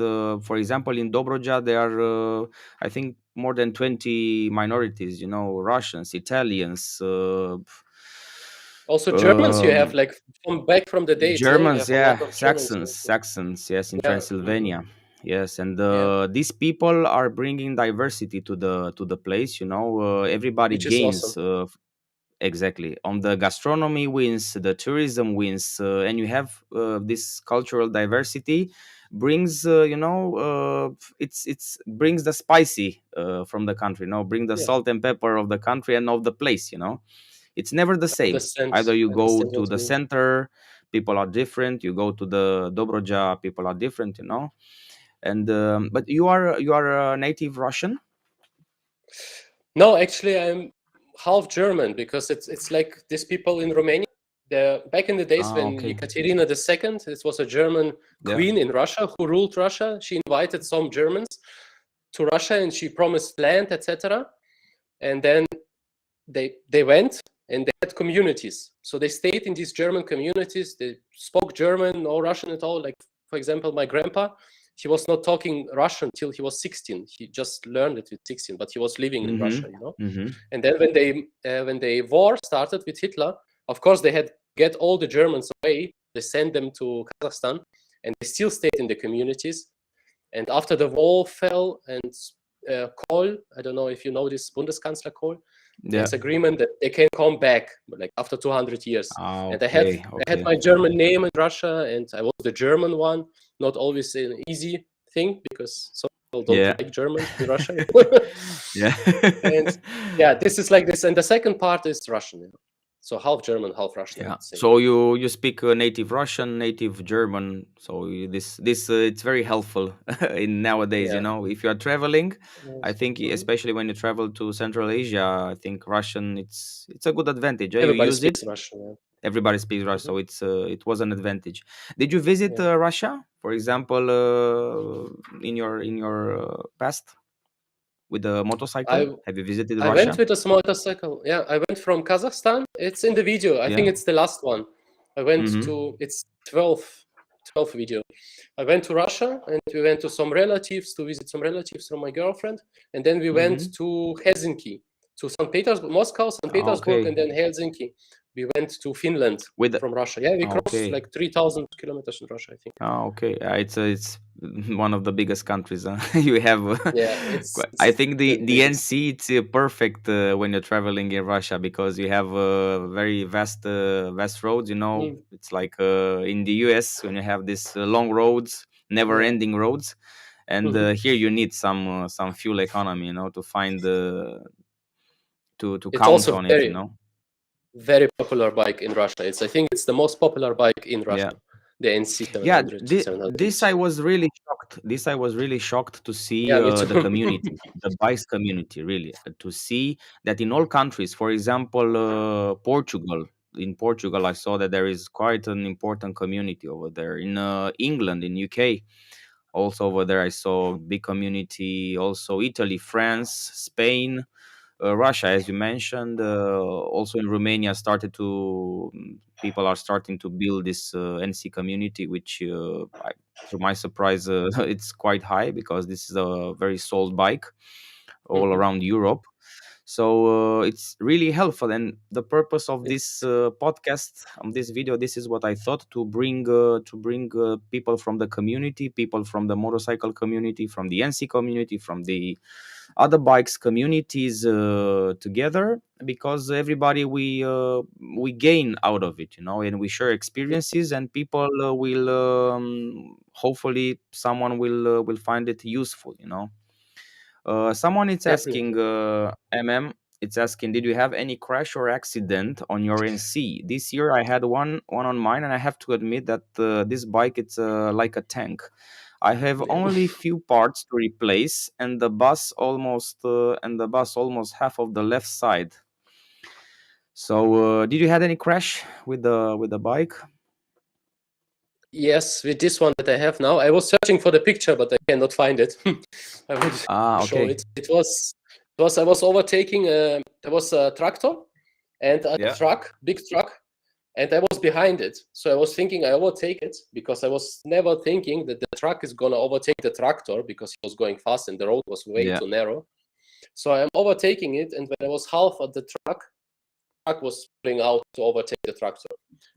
for example, in Dobroja there are I think more than 20 minorities. Russians, Italians, Also Germans you have um, like from the days, yeah, you Germans, have a lot yeah, of Germans Saxons, also. Saxons, yes, in Yeah. Hmm. Transylvania, yes, and Yeah, these people are bringing diversity to the place. Everybody which is awesome. gains. Exactly, on the gastronomy wins, the tourism wins, and you have this cultural diversity brings it's brings the spicy from the country. Bring the Yeah, salt and pepper of the country and of the place. It's never the same. understand. Either you go Understand to what the you mean. center, people are different. You go to the Dobroja, people are different. And but you are a native Russian. No, actually, I'm. half German, because it's like these people in Romania. Back in the days when Okay. Ekaterina II, it was a German Yeah. queen in Russia who ruled Russia. She invited some Germans to Russia and she promised land, etc. And then they went and they had communities. So they stayed in these German communities. They spoke German, no Russian at all. Like, for example, my grandpa, he was not talking Russian till he was 16. He just learned it with 16, but he was living in Russia, you know. And then when the war started with Hitler, of course they had to get all the Germans away. They sent them to Kazakhstan, and they still stayed in the communities. And after the wall fell, and Kohl, I don't know if you know this, Bundeskanzler Kohl, Yeah. this agreement that they can come back, like after 200 years. Okay. And I had my German name in Russia, and I was the German one. Not always an easy thing, because some people don't like Germans in Russia. Yeah. And yeah, this is like this. And the second part is Russian. You know? So half German, half Russian. Yeah. So you speak native Russian, native German. So this it's very helpful in nowadays. You know, if you are traveling, I think especially when you travel to Central Asia, I think Russian it's a good advantage. Everybody you use speaks it. Russian. Yeah. Everybody speaks Russian, so it was an advantage. Did you visit Russia, for example, in your past with a motorcycle? Have you visited I Russia? went with a motorcycle. Yeah, I went from Kazakhstan. It's in the video. I think it's the last one. I went to, it's 12 video. I went to Russia, and we went to some relatives, to visit some relatives from my girlfriend. And then we went to Helsinki, to St. Petersburg, Moscow, St. Petersburg, and then Helsinki. We went to Finland from Russia. Yeah, we crossed like 3,000 kilometers in Russia, I think. Oh, okay. It's one of the biggest countries. You have. It's I think the NC it's perfect when you're traveling in Russia, because you have very vast roads. You know, it's like in the US when you have these long roads, never-ending roads, and here you need some fuel economy. You know, to find to it's count also on it. You know. Very popular bike in Russia. I think it's the most popular bike in Russia. The NC 700. This I was really shocked. I was really shocked to see the community, the bikes community, really, to see that in all countries, for example, Portugal. In Portugal, I saw that there is quite an important community over there. In England, in UK, also over there, I saw big community. Also, Italy, France, Spain. Russia, as you mentioned, also in Romania, people are starting to build this NC community, which, to my surprise, it's quite high, because this is a very sold bike all around Europe. So it's really helpful, and the purpose of this podcast, this video, this is what I thought, to bring people from the community, people from the motorcycle community, from the NC community, from the other bikes communities together, because everybody we gain out of it, you know, and we share experiences, and people will hopefully someone will find it useful, you know. Someone is asking, it's asking, did you have any crash or accident on your NC this year? I had one on mine, and I have to admit that this bike, it's like a tank. I have only few parts to replace, and the bus almost half of the left side. So, did you had any crash with the bike? Yes, with this one that I have now. I was searching for the picture, but I cannot find it. I will show it. It was I was overtaking. There was a tractor and a big truck, and I was behind it. So I was thinking I overtake it, because I was never thinking that the truck is gonna overtake the tractor, because he was going fast and the road was way too narrow. So I'm overtaking it, and when I was half at the truck was pulling out to overtake the tractor.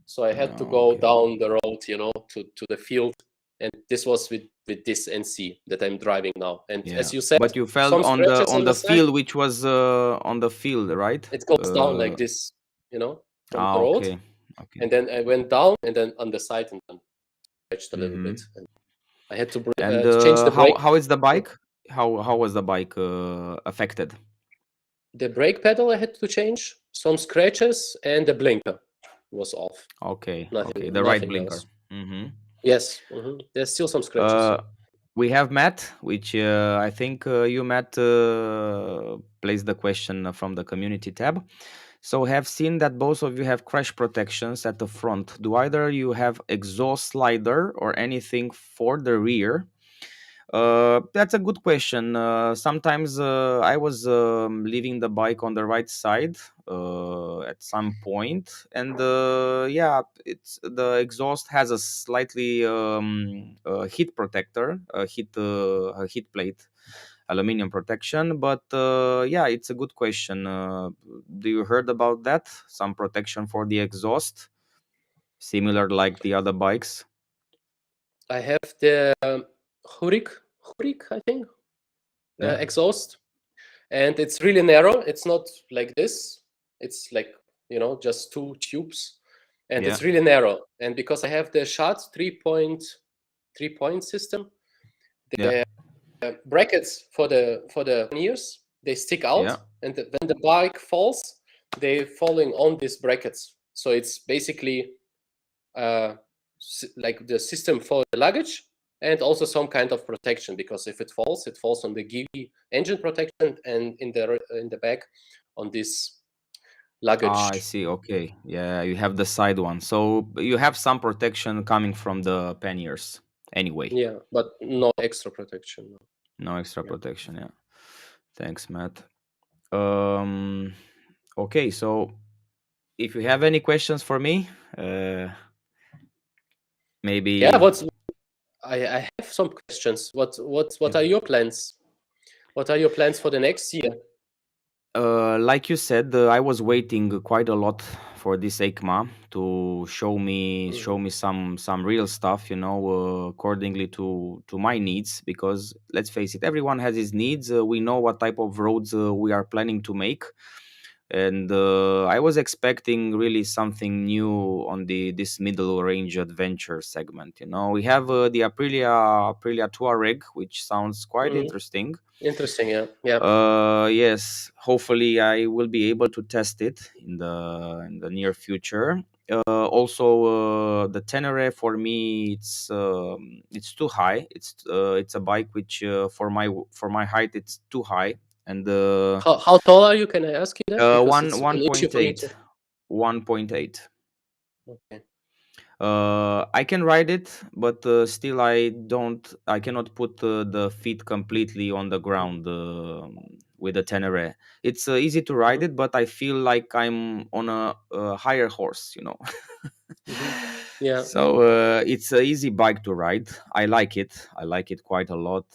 So I had to go down the road, you know, to the field. And this was with this NC that I'm driving now. And as you said, but you fell on the field, which was on the field, right? It goes down like this, you know, from the road. Okay. And then I went down, and then on the side, and then stretched a little bit. And I had to change the brake. How is the bike? How was the bike affected? The brake pedal I had to change, some scratches, and the blinker was off. Okay, the right blinker. Yes, there's still some scratches. We have Matt, which I think you, Matt, placed the question from the community tab. So have seen that both of you have crash protections at the front. Do either you have exhaust slider or anything for the rear? That's a good question. Sometimes I was leaving the bike on the right side at some point, and yeah, it's the exhaust has a slightly heat protector, a heat plate, aluminium protection. But yeah, it's a good question. Do you heard about that? Some protection for the exhaust, similar like the other bikes? I have the Hurik, I think, Yeah, exhaust, and it's really narrow. It's not like this. It's like, just two tubes, and yeah, it's really narrow. And because I have the shot 3.3 point system, yeah, brackets for the ears, they stick out, yeah. and when the bike falls, they falling on these brackets. So it's basically uh, like the system for the luggage, and also some kind of protection, because if it falls on the GUI engine protection, and in the back on this Ah, luggage. I see. Okay. Yeah, you have the side one. So you have some protection coming from the panniers anyway. Yeah, but no extra protection. No. No extra Yeah. protection. Yeah. Thanks, Matt. Um, okay. So if you have any questions for me, uh, Yeah, maybe I have some questions. What are your plans? What are your plans for the next year? like you said, I was waiting quite a lot for this EICMA to show Mhm. me some real stuff, accordingly to my needs. Because let's face it, everyone has his needs. We know what type of roads we are planning to make, and I was expecting really something new on this middle range adventure segment. We have the Aprilia Touareg, which sounds quite Mhm. interesting. Interesting. Yeah. Yeah. Yes, hopefully I will be able to test it in the near future. Also, the Tenere for me, it's too high. It's a bike which for my height it's too high, and How tall are you? Can I ask you that? Because one it's one an issue point for me eight, too. 1.8. Okay. I can ride it, but still I cannot put the feet completely on the ground with the Tenere. It's easy to ride Mhm. it, but I feel like I'm on a higher horse. Mhm. Yeah. So it's an easy bike to ride. I like it. I like it quite a lot.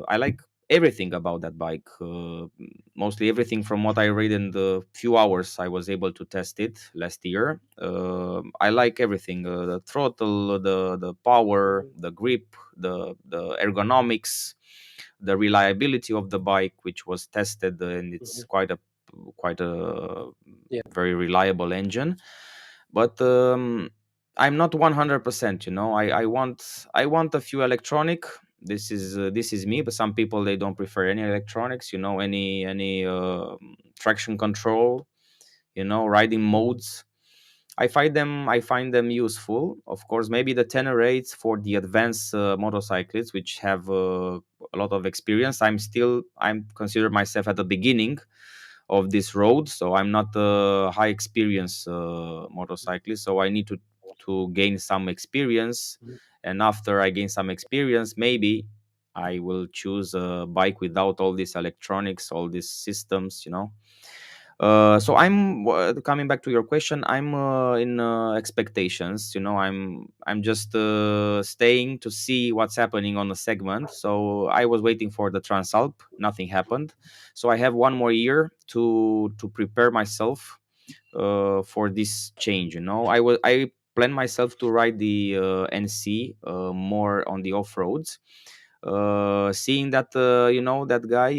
I like everything about that bike. Mostly everything from what I read in the few hours I was able to test it last year. I like everything: the throttle, the power, Mhm. the grip, the ergonomics, the reliability of the bike, which was tested, and it's Mhm. quite a Yeah. very reliable engine. But I'm not 100%. I want a few electronic. This is me, but some people they don't prefer any electronics. Any traction control. Riding modes. I find them useful. Of course, maybe the Tenerates for the advanced motorcyclists, which have a lot of experience. I'm consider myself at the beginning of this road, so I'm not a high experience motorcyclist. So I need to gain some experience, Mhm. and after I gain some experience, maybe I will choose a bike without all these electronics, all these systems. So I'm coming back to your question. I'm in expectations. I'm just staying to see what's happening on the segment. So I was waiting for the Transalp. Nothing happened. So I have one more year to prepare myself for this change. I plan myself to ride the NC more on the off roads. Seeing that that guy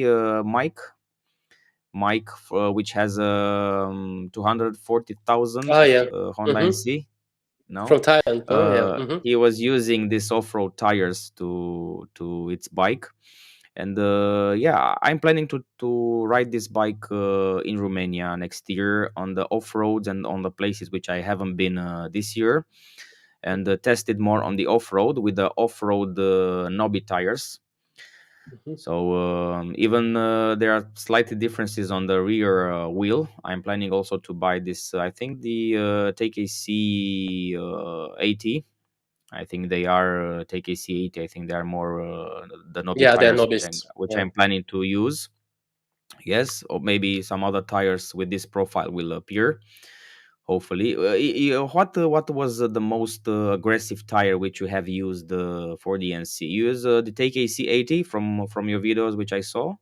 Mike, which has 240,000 Ah, yeah. Honda Hmm. NC. No, From Thailand. Oh, yeah. Hmm. he was using this off-road tires to its bike, and yeah, I'm planning to ride this bike in Romania next year on the off-roads and on the places which I haven't been this year. and tested more on the off-road with the off-road knobby tires. So even there are slightly differences on the rear wheel. I'm planning also to buy this. I think the TKC 80. I think they are TKC 80. I think they are more the knobby Yeah, they're tires, novice. which Yeah. I'm planning to use. Yes, or maybe some other tires with this profile will appear. Hopefully, what was the most aggressive tire which you have used for the NC? You use the TKC 80 from your videos, which I saw,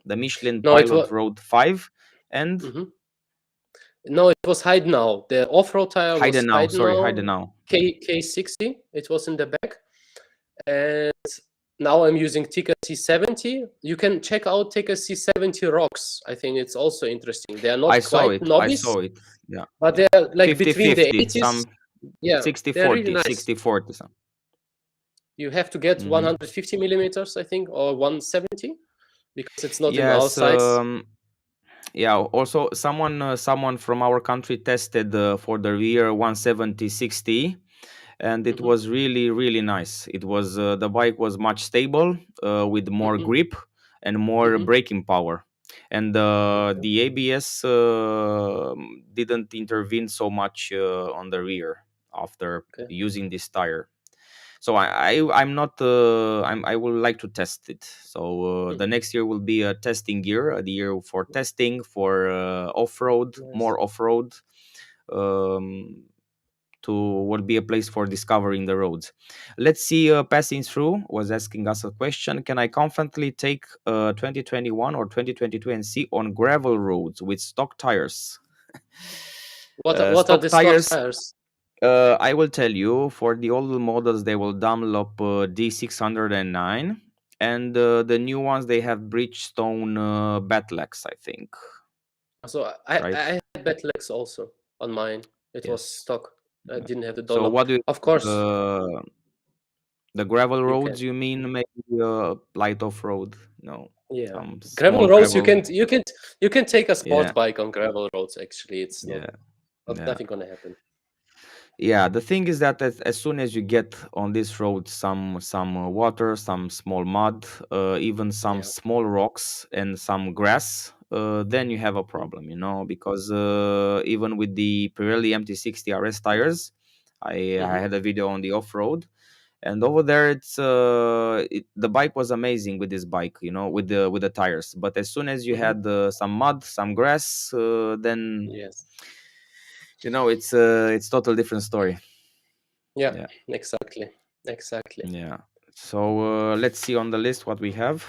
the Michelin No, it Pilot was. Road 5, and No, it was Heidenau. The off-road tire was Heidenau. Sorry, Heidenau Heidenau. K60. It was in the back. And now I'm using Tika C70. You can check out Tika C70 rocks. I think it's also interesting. They are I not saw quite it. I novice, saw it. Yeah, but yeah. they're like 50 between the 50, 80s. some Yeah, 60 they're really 40, nice. 60 40. Some. You have to get Mhm. 150 millimeters, I think, or 170 because it's not in our Yes. size. Yeah. Also, someone from our country tested for the rear 170 60, and it was really nice. It was the bike was much stable with more grip and more braking power, and the ABS didn't intervene so much on the rear after Okay. using this tire. So I'm not I would like to test it. So the next year will be a testing year, the year for testing for off-road, Nice. more off-road, um, to will be a place for discovering the roads. Let's see. Passing through was asking us a question: can I confidently take 2021 or 2022 and see on gravel roads with stock tires? What are the Stock stock tires. tires? I will tell you, for the old models, they will Dunlop D609, and the new ones they have Bridgestone Battlex, I think. So I Right? had Battlex also on mine. It was Yes. stock. I Yeah. didn't have the So Dunlop. what do you Of course, the gravel you roads? can. You mean maybe light off road? No, Yeah, some gravel small roads. gravel. You can take a Yeah, sport bike on gravel roads. Actually, it's yeah, not yeah. nothing gonna happen. Yeah, the thing is that as soon as you get on this road some water, some small mud, even some Yeah. small rocks and some grass, then you have a Mm. problem, because even with the Pirelli MT60 RS tires, I Mhm. had a video on the off-road, and over there the bike was amazing with this bike, with the tires. But as soon as you Mhm. had some mud, some grass, then Yes. it's total different story. Yeah. Yeah. Exactly. Exactly. Yeah. So let's see on the list what we have.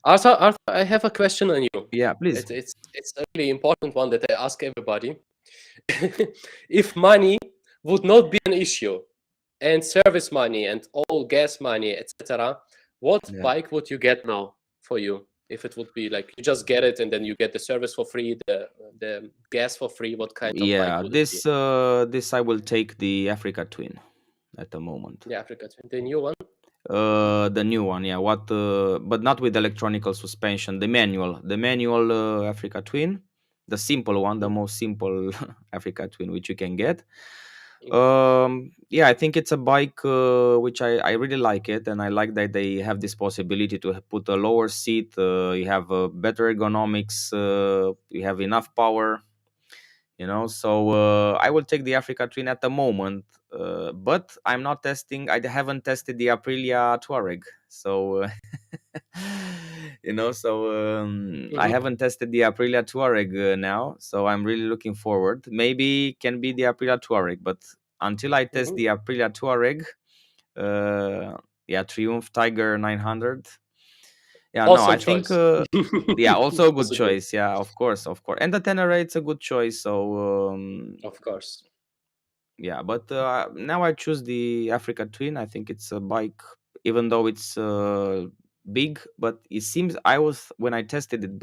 Arthur, I have a question on you. Yeah, please. It's a really important one that I ask everybody. If money would not be an issue, and service money and all gas money, etc., what Yeah. bike would you get now for you? If it would be like you just get it and then you get the service for free, the gas for free, what kind of bike Yeah. would it be? This I will take the Africa Twin at the moment. The Africa Twin, the new one? The new one, yeah. But not with electronical suspension. The manual Africa Twin, the simple one, the Mhm. most simple Africa Twin which you can get. Okay. Yeah, I think it's a bike which I really like it, and I like that they have this possibility to put a lower seat. You have better ergonomics. You have enough power. So I will take the Africa Twin at the moment, but I'm not testing. I haven't tested the Aprilia Touareg, so I Mhm. haven't tested the Aprilia Touareg now, so I'm really looking forward. Maybe it can be the Aprilia Touareg, but until I test Mhm. the Aprilia Touareg, yeah, Triumph Tiger 900. Yeah, no, I Awesome think choice. yeah, also a good Also good. choice. Yeah, of course, of course. And the Tenere, it's a good choice. So Of course. yeah, but now I choose the Africa Twin. I think it's a bike, even though it's big, but it seems I was when I tested it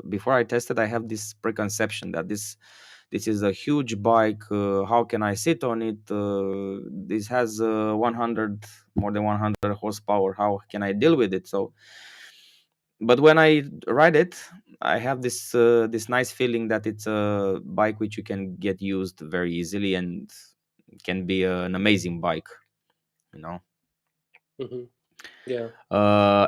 before I tested, I have this preconception that this is a huge bike. How can I sit on it? This has 100 more than 100 horsepower. How can I deal with it? So but when I ride it, I have this nice feeling that it's a bike which you can get used very easily, and can be an amazing bike, you know. Mhm. Yeah.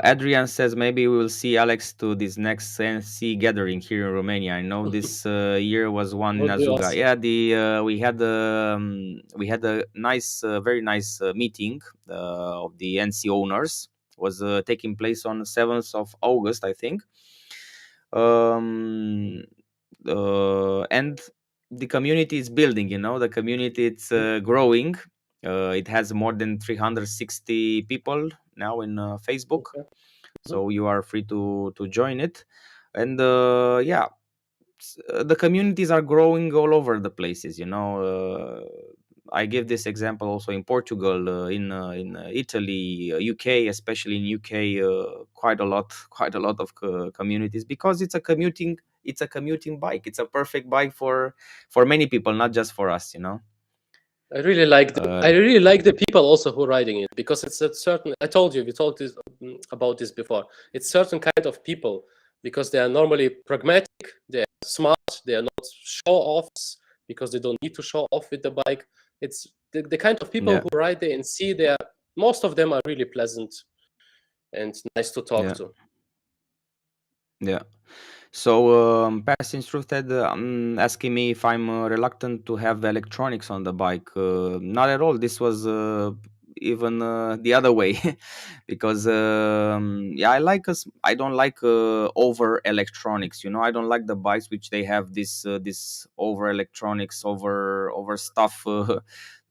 Adrian says maybe we will see Alex to this next NC gathering here in Romania. I know this year was one in Would be Azuga. awesome. Yeah, we had a nice, very nice meeting of the NC owners. Was taking place on the 7th of August, I think. Um, and the community is building. You know, the community it's growing. It has more than 360 people now in Facebook, Okay. Mhm. so you are free to join it. And yeah, the communities are growing all over the places, you know. I give this example also in Portugal, in Italy, UK, especially in UK, quite a lot quite a lot of communities, because it's a commuting bike. It's a perfect bike for many people, not just for us, you know. uh, I really like the people also who are riding it, because it's a certain. I told you we talked about this before. It's certain kind of people, because they are normally pragmatic, they are smart, they are not show offs because they don't need to show off with the bike. It's the kind of people yeah, who ride there and see. They are, most of them are really pleasant and nice to talk yeah, to. yeah. So, passing through that, asking me if I'm reluctant to have electronics on the bike. Not at all. This was even the other way, because yeah, I don't like over electronics. You know, I don't like the bikes which they have this over electronics, over stuff.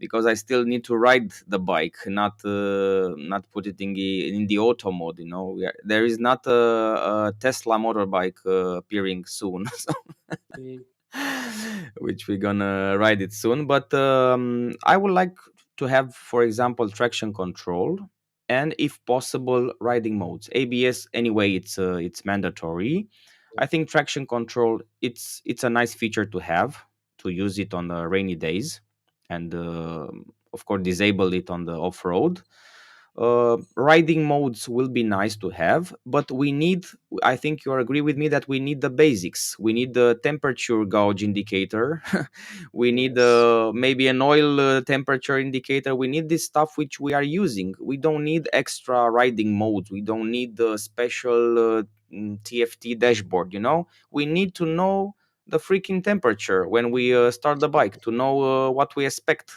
Because I still need to ride the bike, not put it in the auto mode. You know, there is not a Tesla motorbike appearing soon, so Mm. which we're gonna ride it soon. But I would like to have, for example, traction control, and if possible, riding modes. ABS anyway, it's mandatory. I think traction control, it's a nice feature to have, to use it on the rainy days, and of course disable it on the off-road. Riding modes will be nice to have, but we need, I think you agree with me that we need the basics. We need the temperature gauge indicator. We need Yes. maybe an oil temperature indicator. We need this stuff which we are using. We don't need extra riding modes. We don't need the special TFT dashboard, you know. We need to know the freaking temperature when we start the bike, to know what we expect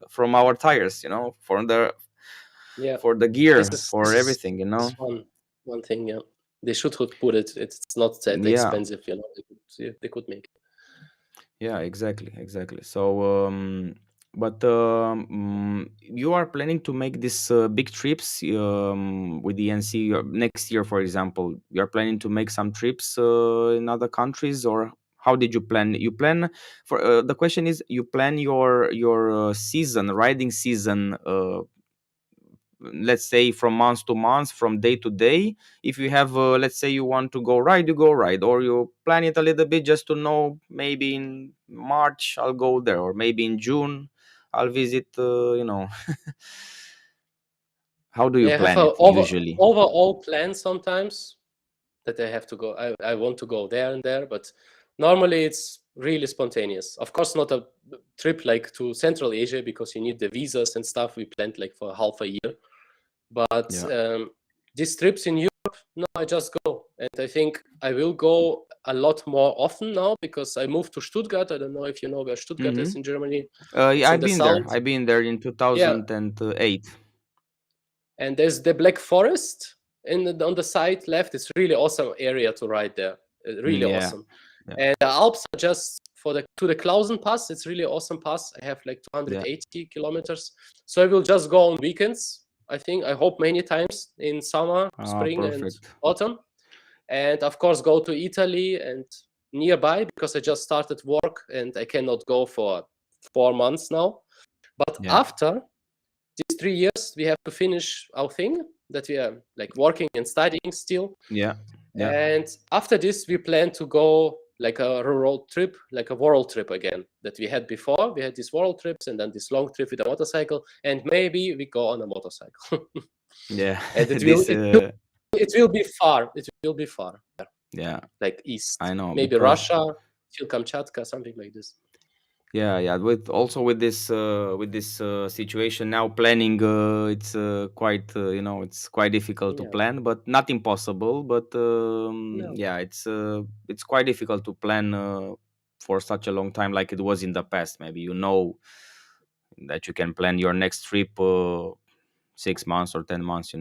from our tires, you know, Yeah. for the This gear, is for this is everything, you this know. is one thing. Yeah, they should have put it. It's not that Yeah, expensive. You know, they could make it. yeah, exactly. So but you are planning to make these big trips with the NC next year, for example. You are planning to make some trips in other countries, or how did you plan? You plan for the question is, you plan your season, riding season, let's say from month to month, from day to day. If you have let's say you want to go ride, you go ride, or you plan it a little bit just to know, maybe in March I'll go there, or maybe in June I'll visit, you know. How do you They have plan a it usually? overall plan sometimes that they have to go. I want to go there and there, but normally it's really spontaneous. Of course, not a trip like to Central Asia, because you need the visas and stuff. We planned like for half a year, but Yeah. these trips in Europe, no, I just go, and I think I will go a lot more often now, because I moved to Stuttgart. I don't know if you know where Stuttgart Mm-hmm. is in Germany. Yeah, It's in the south. I've been there in Yeah, 2008. and there's the Black Forest on the side left. It's really awesome area to ride there. Really Yeah, awesome. yeah, And the Alps are just for the to the Klausen Pass. It's really awesome pass. I have like yeah. 280 kilometers. So I will just go on weekends. I think, I hope, many times in summer, Ah, spring, and perfect. autumn. And of course, go to Italy and nearby, because I just started work and I cannot go for 4 months now. But Yeah, after these 3 years, we have to finish our thing that we are like working and studying still. yeah, yeah. And after this, we plan to go like a road trip, like a world trip again that we had before. We had these world trips and then this long trip with a motorcycle, and maybe we go on a motorcycle. Yeah. And This it will be far. It will be far, yeah, like east, I know, maybe because Russia, till Kamchatka, something like this. Yeah. With this situation now, planning, it's quite it's quite difficult to Yeah. plan, but not impossible. But No. yeah, it's quite difficult to plan for such a long time like it was in the past. Maybe that you can plan your next trip 6 months or 10 months.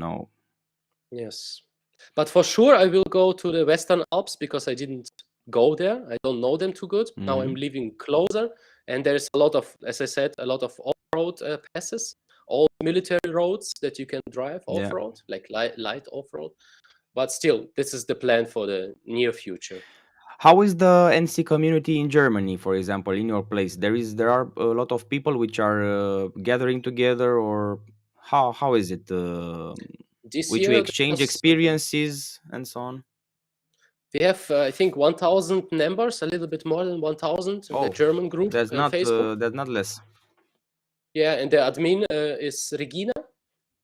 Yes. But for sure, I will go to the Western Alps because I didn't go there. I don't know them too good. Now I'm Hmm. living closer, and there's a lot of, as I said, a lot of off-road passes, all military roads that you can drive Yeah. off-road, like light off-road. But still, this is the plan for the near future. How is the NC community in Germany, for example, in your place? There are a lot of people which are gathering together, or how is it? This Which we year, there exchange was experiences and so on. we have, I think, 1,000 members, a little bit more than 1,000 in the Oh, German group, Facebook. that's not less. Yeah, and the admin is Regina.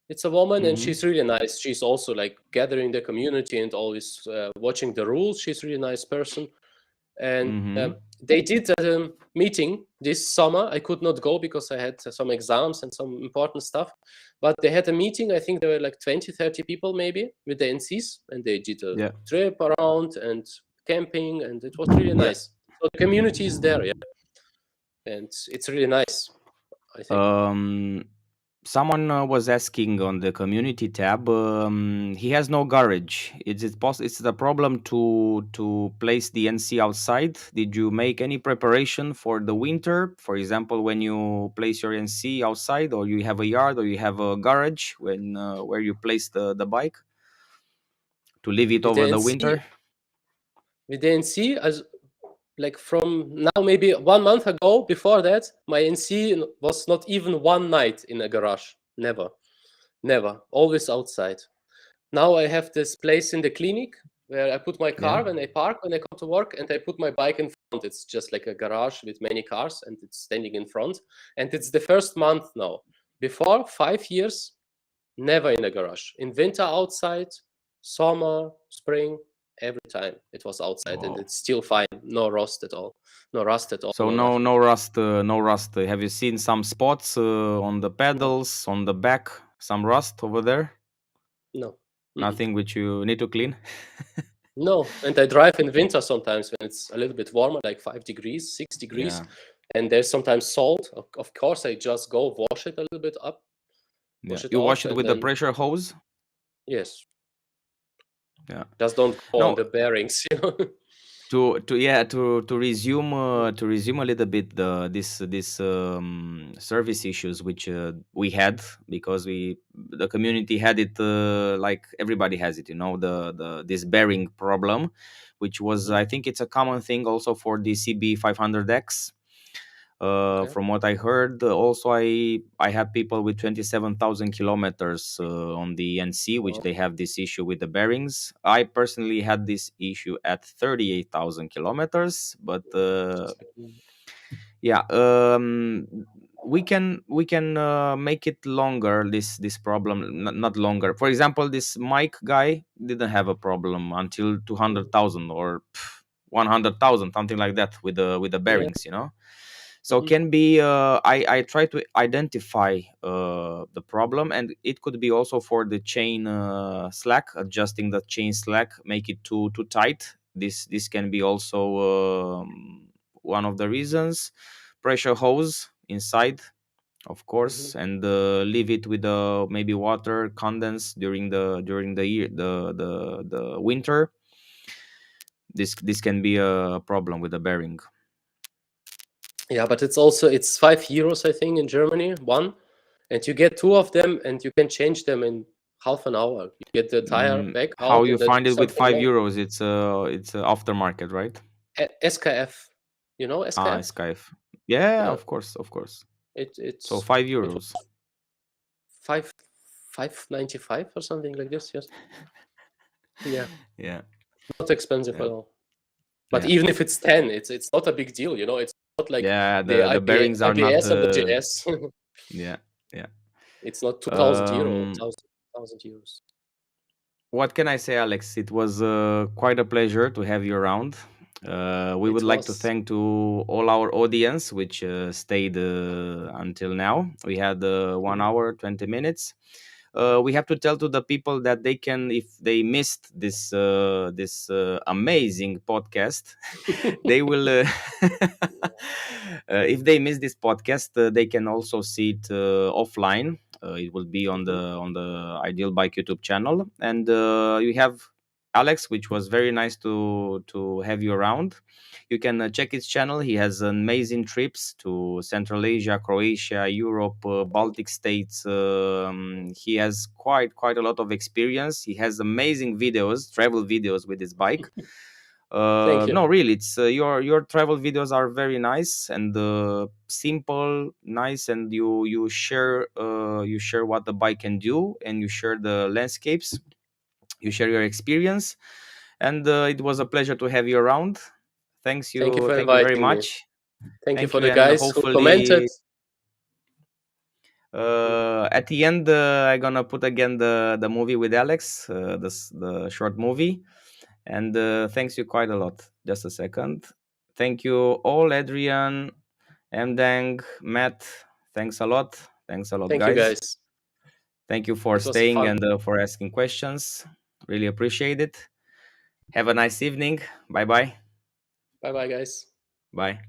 It's a woman, and Mm-hmm. she's really nice. She's also like gathering the community and always watching the rules. She's a really nice person. And Mm-hmm. they did a meeting this summer. I could not go because I had some exams and some important stuff. But they had a meeting. I think there were like 20, 30 people maybe with the NCs, and they did a Yeah. trip around and camping, and it was really Yeah. nice. So the community is there, yeah, and it's really nice, I think. Um, Someone was asking on the community tab. He has no garage. Is it possible? Is it a problem to place the NC outside? Did you make any preparation for the winter? For example, when you place your NC outside, or you have a yard, or you have a garage when where you place the bike to leave it With the over the NC, winter? as like from now maybe 1 month ago, before that my NC was not even one night in a garage. Never, always outside. Now I have this place in the clinic where I put my Yeah. car when I park when I come to work, and I put my bike in front. It's just like a garage with many cars, and it's standing in front, and it's the first month now. Before, 5 years, never in a garage. In winter outside, summer, spring, every time it was outside, and Wow. it's still fine. No rust at all. No rust at all. So No no nothing. no rust, no rust. Have you seen some spots on the No, pedals, on the back, some rust over there? no. Mm-mm. Nothing which you need to clean? No, and I drive in winter sometimes when it's a little bit warmer, like 5 degrees, 6 degrees, Yeah. and there's sometimes salt. Of course, I just go wash it a little bit up, Yeah. wash it You wash off, it and with the then pressure hose? yes, Yeah. just don't go on No, the bearings, to resume a little bit this service issues which we had, because the community had it, like everybody has it, the this bearing problem, which was, Mhm. I think it's a common thing also for the CB 500X. Okay. From what I heard, also I have people with 27,000 kilometers on the NC, which Wow. they have this issue with the bearings. I personally had this issue at 38,000 kilometers, but yeah, we can make it longer. This problem, not longer. For example, this Mike guy didn't have a problem until Mhm. 200,000 or 100,000, something like that, with the Yeah. bearings. So Mhm. can be, I try to identify the problem, and it could be also for the chain slack, adjusting the chain slack, make it too tight. This can be also one of the reasons. Pressure hose inside, of Mhm. course, and leave it with maybe water condense during the year, the winter. This can be a problem with the bearing. Yeah, but it's 5 euros, I think, in Germany, one, and you get two of them, and you can change them in half an hour. You get the tire back How out, you and then find do it with something five more. euros? It's aftermarket, right? SKF, you know Ah, SKF? Skype. Yeah, Yeah, of course, of course. So it's 5 euros. five 5.95 or something like this. Yes, yeah, Yeah, not expensive yeah, at all. But yeah, even if it's 10, it's not a big deal. It's not like yeah. the The bearings are not IBS and the the. JS. Yeah, yeah. It's not 2,000 euro, Um, 1,000 euros. what can I say, Alex? It was quite a pleasure to have you around. We would It like to was. thank to all our audience which stayed until now. We had 1 Mhm. hour 20 minutes. We have to tell to the people that they can, if they missed this amazing podcast, they will if they miss this podcast, they can also see it offline. It will be on Mhm. the Ideal Bike YouTube channel, and you have Alex, which was very nice to have you around. You can check his channel. He has amazing trips to Central Asia, Croatia, Europe, Baltic States. He has quite a lot of experience. He has amazing videos, travel videos with his bike. Thank you. No, really, it's your travel videos are very nice and simple, nice, and you share what the bike can do, and you share the landscapes, you share your experience, and it was a pleasure to have you around. Thank you for Thank you very inviting me. much. Thank you Thank for you, the and guys who commented. hopefully at the end I'm gonna put again the movie with Alex, the short movie, and thanks you quite a lot. Just a second. Thank you all, Adrian, Mdang, Matt. Thanks a lot, Thank you, guys. guys. Thank you for It was staying fun. and for asking questions. Really appreciate it. Have a nice evening. Bye bye. Bye bye, guys. Bye.